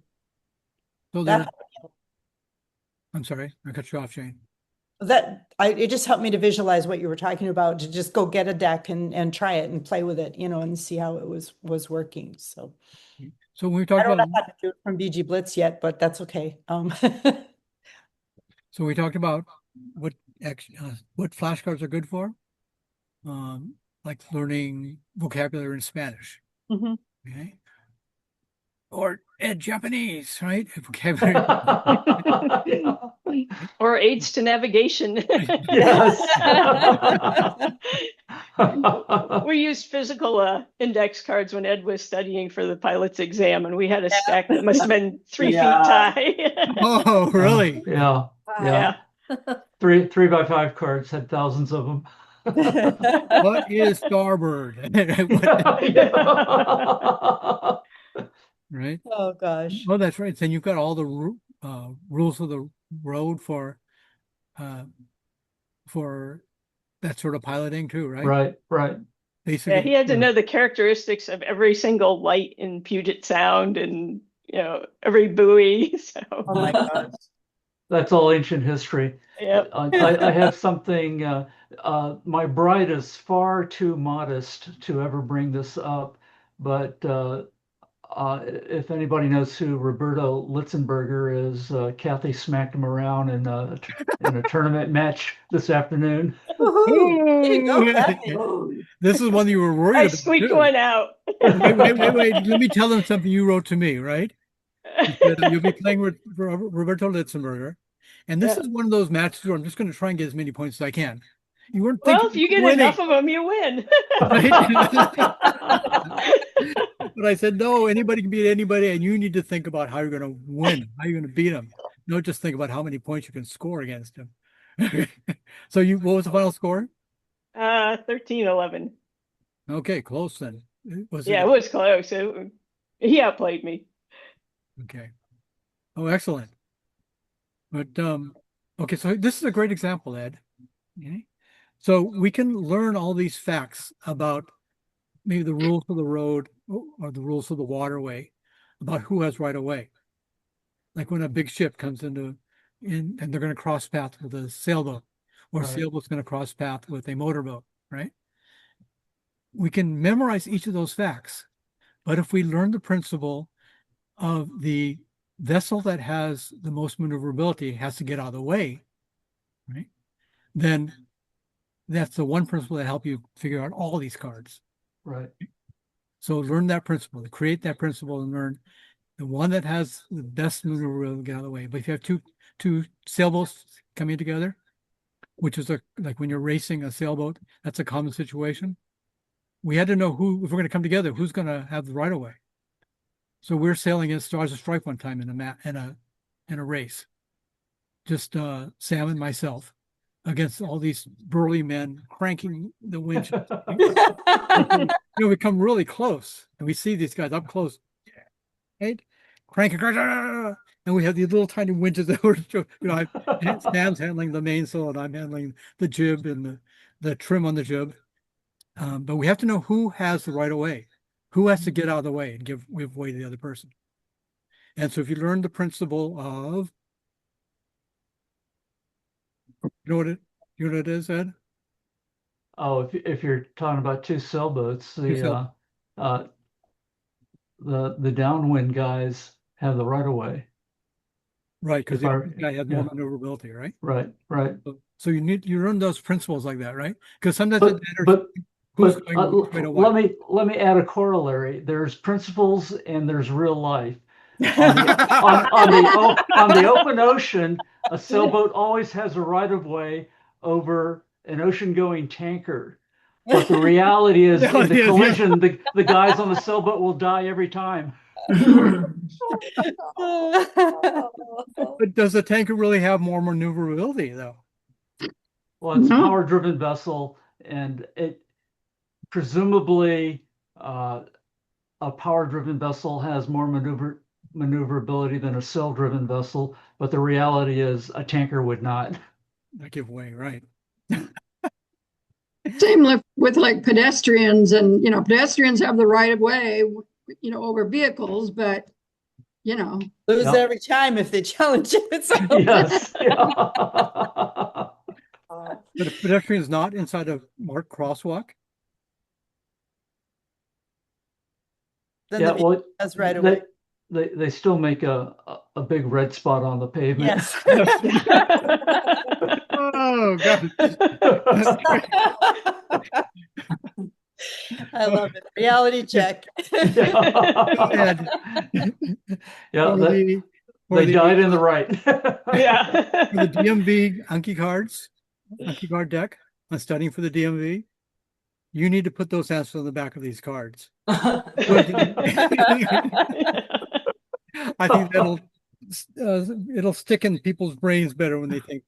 I'm sorry, I cut you off, Jane. It just helped me to visualize what you were talking about, to just go get a deck and try it and play with it, and see how it was working. So when we I talked don't know about how to do it from BG Blitz yet, but that's okay. So we talked about what flashcards are good for, like learning vocabulary in Spanish. Okay. Or Japanese, right? Vocabulary. Or aids to navigation. Yes. We used physical index cards when Ed was studying for the pilot's exam, and we had a stack that must have been 3 feet high. Oh, really? Yeah. Yeah. 3x5 cards had thousands of them. What is starboard? Right? Oh gosh. Oh, that's right. Then you've got all the rules of the road for that sort of piloting too, right? Right. Basically, Yeah, he had to know the characteristics of every single light in Puget Sound and every buoy. So. Oh my gosh. That's all ancient history. Yep. I have something. My bride is far too modest to ever bring this up, but if anybody knows who Roberto Litzenberger is, Kathy smacked him around in a tournament match this afternoon. There you go, Kathy. This is one you were worried I about. squeaked one out. Wait. Let me tell them something you wrote to me, right? You'll be playing with Roberto Litzenberger. And this is one of those matches where I'm just going to try and get as many points as I can. You weren't thinking. Well, if you get enough of them, you win. But I said, no, anybody can beat anybody, and you need to think about how you're going to win, how you're going to beat them. Don't just think about how many points you can score against him. So what was the final score? 13-11. Okay, close then. It was close. He outplayed me. Okay. Oh, excellent. But okay, so this is a great example, Ed. Okay. So we can learn all these facts about maybe the rules of the road or the rules of the waterway, about who has right of way. Like when a big ship comes in and they're going to cross path with a sailboat, or a sailboat's going to cross path with a motorboat, right? We can memorize each of those facts, but if we learn the principle of the vessel that has the most maneuverability has to get out of the way, right? Then that's the one principle that help you figure out all these cards. Right. So learn that principle, create that principle, and learn the one that has the best maneuverability to get out of the way. But if you have two sailboats coming together, which is like when you're racing a sailboat, that's a common situation. We had to know if we're going to come together, who's going to have the right of way. So we're sailing in Stars and Stripe one time in a race. Just Sam and myself. against all these burly men cranking the winch. We come really close and we see these guys up close, right? Cranking, and we have these little tiny winches that were, Sam's handling the mainsail and I'm handling the jib and the trim on the jib. But we have to know who has the right of way, who has to get out of the way and give way to the other person. And so if you learn the principle of, you know what it is, Ed? Oh, if you're talking about two sailboats, the downwind guys have the right of way. Right, because the guy has more maneuverability, right? Right. So you learn those principles like that, right? Because sometimes But, it matters who's going right away. let me add a corollary. There's principles and there's real life. On the open ocean, a sailboat always has a right of way over an ocean-going tanker. But the reality is, in the collision, the guys on the sailboat will die every time. But does the tanker really have more maneuverability, though? Well, it's a power-driven vessel, and it presumably a power-driven vessel has more maneuverability than a sail-driven vessel. But the reality is, a tanker would not give way, right? Same with like pedestrians, and pedestrians have the right of way, over vehicles, but lose every time if they challenge it. So. Yes. But if pedestrian is not inside a marked crosswalk, then the has right away. They still make a big red spot on the pavement. Yes. Oh God. I love it. Reality check. They died in the right. Yeah. For the DMV Anki cards, Anki card deck, on studying for the DMV, you need to put those answers on the back of these cards. I think it'll stick in people's brains better when they think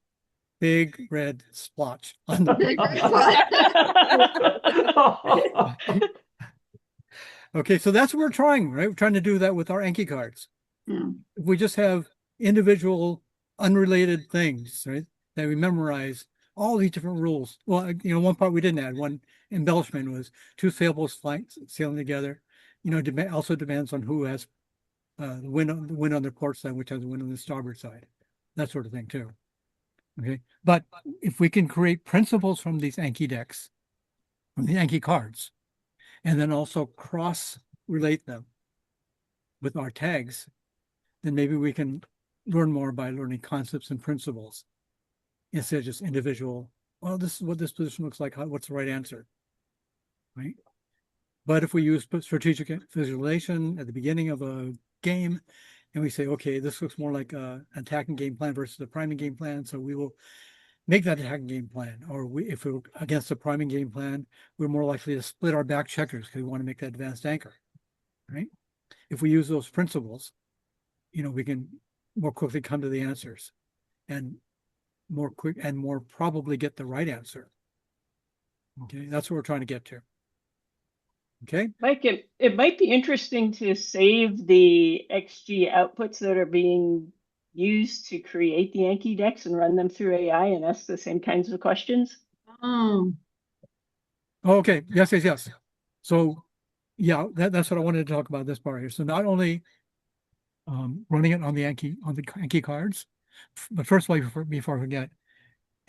big red splotch on the big red Okay, so that's what we're trying, right? We're trying to do that with our Anki cards. If we just have individual unrelated things, right, that we memorize all these different rules. Well, one part we didn't add, one embellishment was two sailboats sailing together. Also depends on who has the wind on their port side, which has the wind on the starboard side, that sort of thing too. Okay, but if we can create principles from these Anki decks, from the Anki cards, and then also cross-relate them with our tags, then maybe we can learn more by learning concepts and principles instead of just individual, well, this is what this position looks like, what's the right answer, right? But if we use strategic visualization at the beginning of a game, and we say, okay, this looks more like an attacking game plan versus a priming game plan, so we will make that attacking game plan. Or if we're against a priming game plan, we're more likely to split our back checkers because we want to make that advanced anchor, right? If we use those principles, we can more quickly come to the answers and more probably get the right answer. Okay, that's what we're trying to get to. Okay. Mike, it might be interesting to save the XG outputs that are being used to create the Anki decks and run them through AI and ask the same kinds of questions. Okay. Yes. So yeah, that's what I wanted to talk about this part here. So not only running it on the Anki cards, but first of all, before I forget,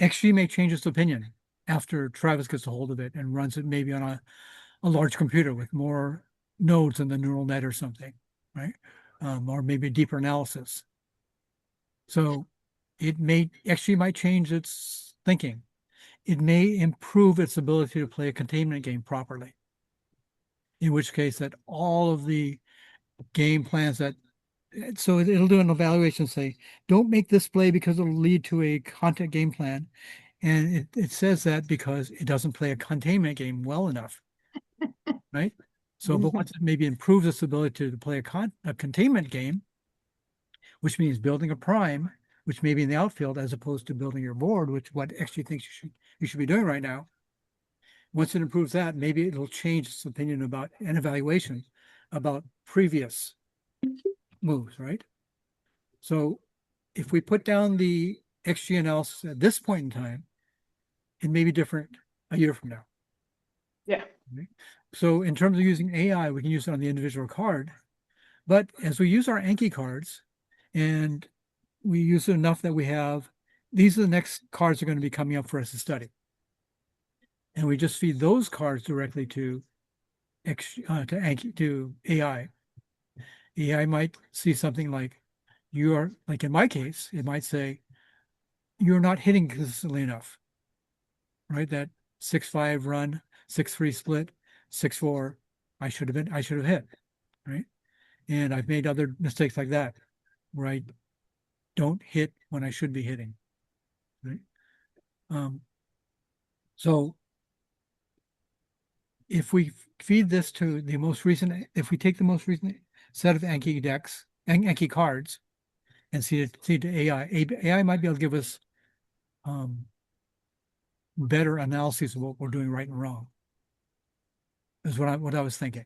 XG may change its opinion after Travis gets a hold of it and runs it maybe on a large computer with more nodes in the neural net or something, right? Or maybe deeper analysis. So XG might change its thinking. It may improve its ability to play a containment game properly. In which case that all of the game plans so it'll do an evaluation, say, don't make this play because it'll lead to a content game plan. And it says that because it doesn't play a containment game well enough. Right? So, but once it maybe improves its ability to play a containment game, which means building a prime which may be in the outfield, as opposed to building your board, which what XG thinks you should be doing right now. Once it improves that, maybe it'll change its opinion about an evaluation about previous moves, right? So if we put down the XG analysis at this point in time, it may be different a year from now. Yeah. Okay? So in terms of using AI, we can use it on the individual card. But as we use our Anki cards and we use it enough that we have, these are the next cards that are going to be coming up for us to study. And we just feed those cards directly to Anki, to AI. AI might see something like, like in my case, it might say, you're not hitting consistently enough, right? That 6-5 run, 6-3 split, 6-4, I should have hit, right? And I've made other mistakes like that, where I don't hit when I should be hitting, right? So if we feed this to the most recent, if we take the most recent set of Anki decks, Anki cards, and feed it to AI, AI might be able to give us better analysis of what we're doing right and wrong. Is what I was thinking.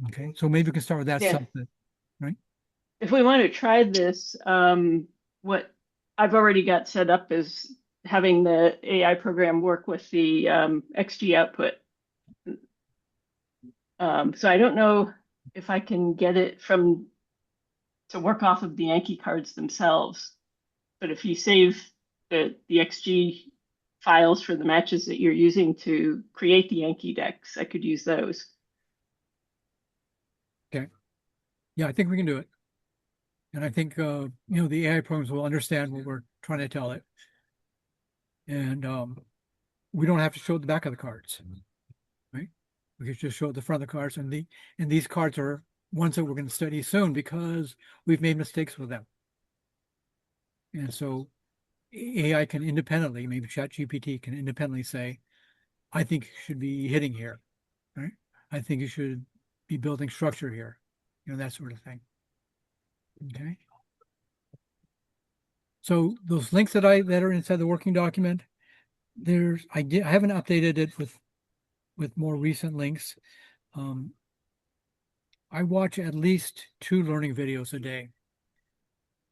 Okay, so maybe we can start with that subset, right? If we want to try this, what I've already got set up is having the AI program work with the XG output. So I don't know if I can get it to work off of the Anki cards themselves. But if you save the XG files for the matches that you're using to create the Anki decks, I could use those. Okay. Yeah, I think we can do it. And I think, the AI programs will understand what we're trying to tell it. And we don't have to show the back of the cards, right? We can just show the front of the cards. And these cards are ones that we're going to study soon because we've made mistakes with them. And so AI can independently, maybe ChatGPT can independently say, I think you should be hitting here, right? I think you should be building structure here, that sort of thing. Okay. So those links that are inside the working document, I haven't updated it with more recent links. I watch at least 2 learning videos a day.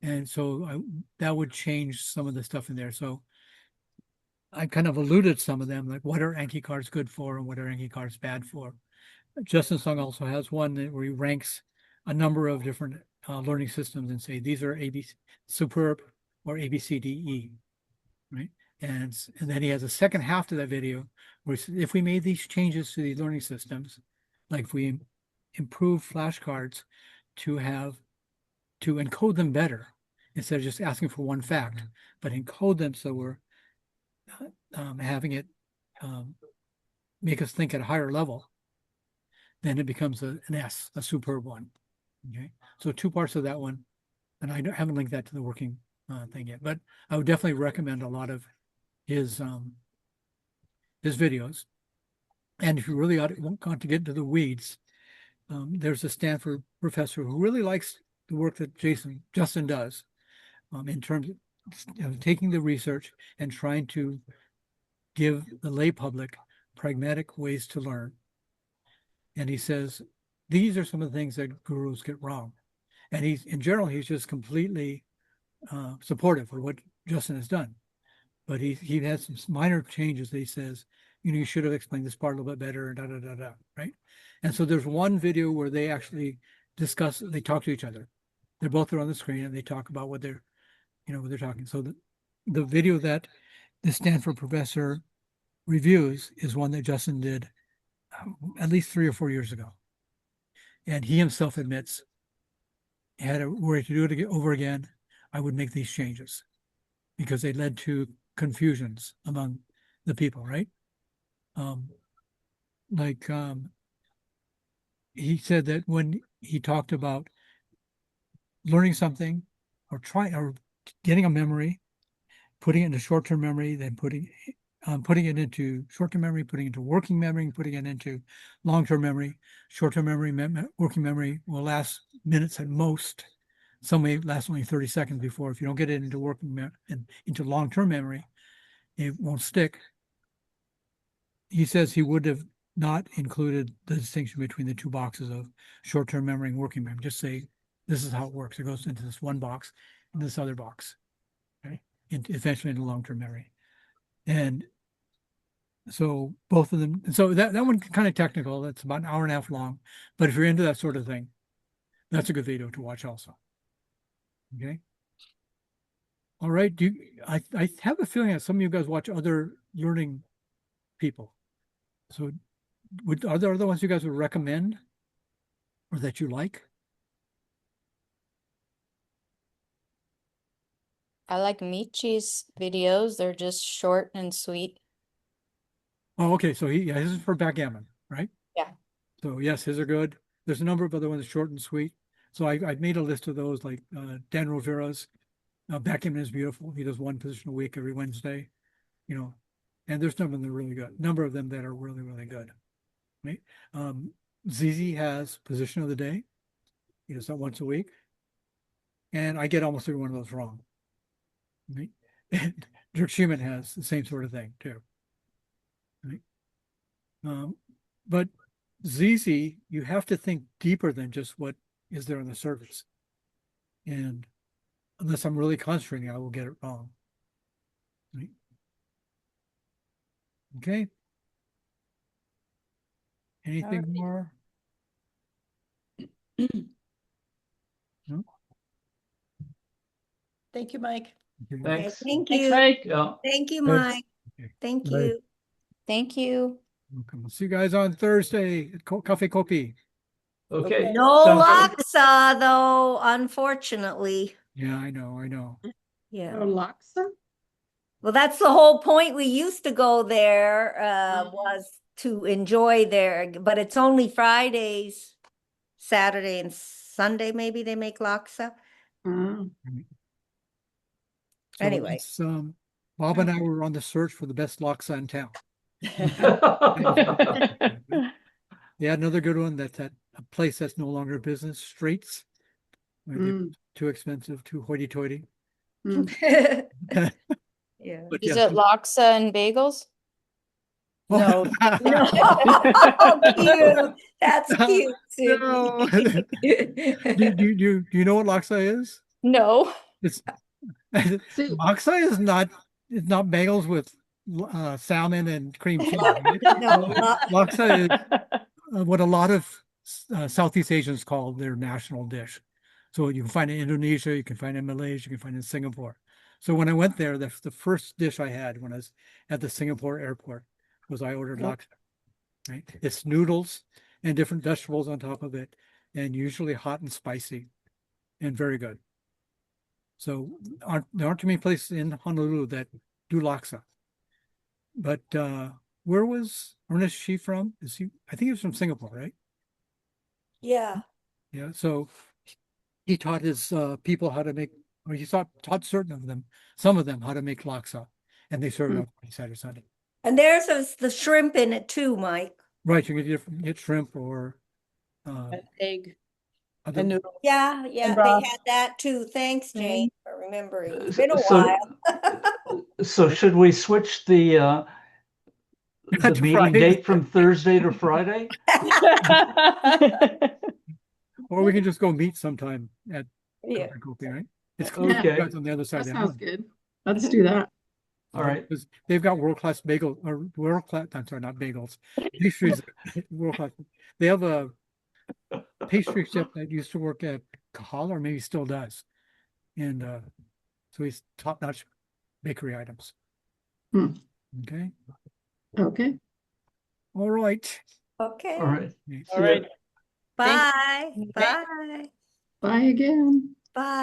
And so that would change some of the stuff in there. So I kind of alluded some of them, like what are Anki cards good for and what are Anki cards bad for. Justin Sung also has one where he ranks a number of different learning systems and say these are superb or ABCDE, right? And then he has a second half to that video where if we made these changes to the learning systems, like if we improve flashcards to encode them better instead of just asking for one fact, but encode them so we're having it make us think at a higher level, then it becomes an S, a superb one. Okay, so 2 parts of that one, and I haven't linked that to the working thing yet, but I would definitely recommend a lot of his videos. And if you really want to get into the weeds, there's a Stanford professor who really likes the work that Justin does in terms of taking the research and trying to give the lay public pragmatic ways to learn. And he says, these are some of the things that gurus get wrong. And in general, he's just completely supportive of what Justin has done. But he has some minor changes that he says, you should have explained this part a little bit better, right? And so there's one video where they actually they talk to each other. They're both there on the screen and they talk about what they're talking. So the video that the Stanford professor reviews is one that Justin did at least 3 or 4 years ago. And he himself admits, were to do it over again, I would make these changes because they led to confusions among the people, right? He said that when he talked about learning something or getting a memory, putting it into short-term memory, then putting it into short-term memory, putting it into working memory, putting it into long-term memory. Short-term memory, working memory will last minutes at most. some may last only 30 seconds before. If you don't get it into into long-term memory, it won't stick. He says he would have not included the distinction between the two boxes of short-term memory and working memory. Just say, this is how it works. It goes into this one box and this other box, okay? And eventually into long-term memory. And so both of them, so that one kind of technical. That's about an hour and a half long. But if you're into that sort of thing, that's a good video to watch also. Okay. All right. I have a feeling that some of you guys watch other learning people. So are there other ones you guys would recommend or that you like? I like Michi's videos. They're just short and sweet. Oh, okay. So his is for backgammon, right? Yeah. So yes, his are good. There's a number of other ones short and sweet. So I made a list of those, like Dan Rovera's. Backgammon is beautiful. He does one position a week every Wednesday, you know, and there's some of them that are really good. Number of them that are really, really good. Right? ZZ has position of the day. He does that once a week. And I get almost every one of those wrong. Right? And Dirk Schumann has the same sort of thing too. Right? But ZZ, you have to think deeper than just what is there on the surface. And unless I'm really concentrating, I will get it wrong. Right? Okay. Anything more? No? Thank you, Mike. Okay. Thanks. Thank Thanks, you. Mike. Yeah. Thank you, Thanks. Mike. Okay. Thank Bye. you. Thank you. Welcome. We'll see you guys on Thursday at Cafe Kopi. Okay. No Sounds good. Laksa though, unfortunately. Yeah, I know. Yeah. Laksa? Well, that's the whole point. We used to go there, was to enjoy there, but it's only Fridays, Saturday and Sunday, maybe they make laksa. Mm. So Anyway. it's, Bob and I were on the search for the best laksa in town. They had another good one that's at a place that's no longer business, Straits. Too expensive, too hoity-toity. Yeah. But Is yes. it laksa and bagels? No, no. Cute. That's cute, No. Sydney. Do you know what laksa is? No. It's laksa is not bagels with salmon and cream cheese. Right? No, Laksa is what a lot of Southeast Asians call their national dish. So you can find it in Indonesia, you can find it in Malaysia, you can find it in Singapore. So when I went there, that's the first dish I had when I was at the Singapore airport was I ordered laksa. Right? It's noodles and different vegetables on top of it, and usually hot and spicy, and very good. So there aren't too many places in Honolulu that do laksa. But where was Ernest Shi from? I think he was from Singapore, right? Yeah. Yeah. So he taught his people how to make, or he taught some of them how to make laksa, and they serve it on Saturday, Sunday. And there's the shrimp in it too, Mike. Right. You can get shrimp or Egg. other, And noodles. Yeah, And they broth. had that too. Thanks, Jane, for remembering. It's been a while. So should we switch the meeting Friday. date from Thursday to Friday? or we can just go meet sometime at Yeah. Kopi, right? It's Okay. on the other side That of the sounds island. good. Let's do that. All right. Because they've got world-class bagel or world-class, I'm sorry, not bagels. Pastries, world-class. They have a pastry chef that used to work at Kahala, or maybe still does. And so he's top-notch bakery items. Okay. Okay. All right. Okay. All right. See All ya. right. Bye. Thank- Bye. Bye again. Bye.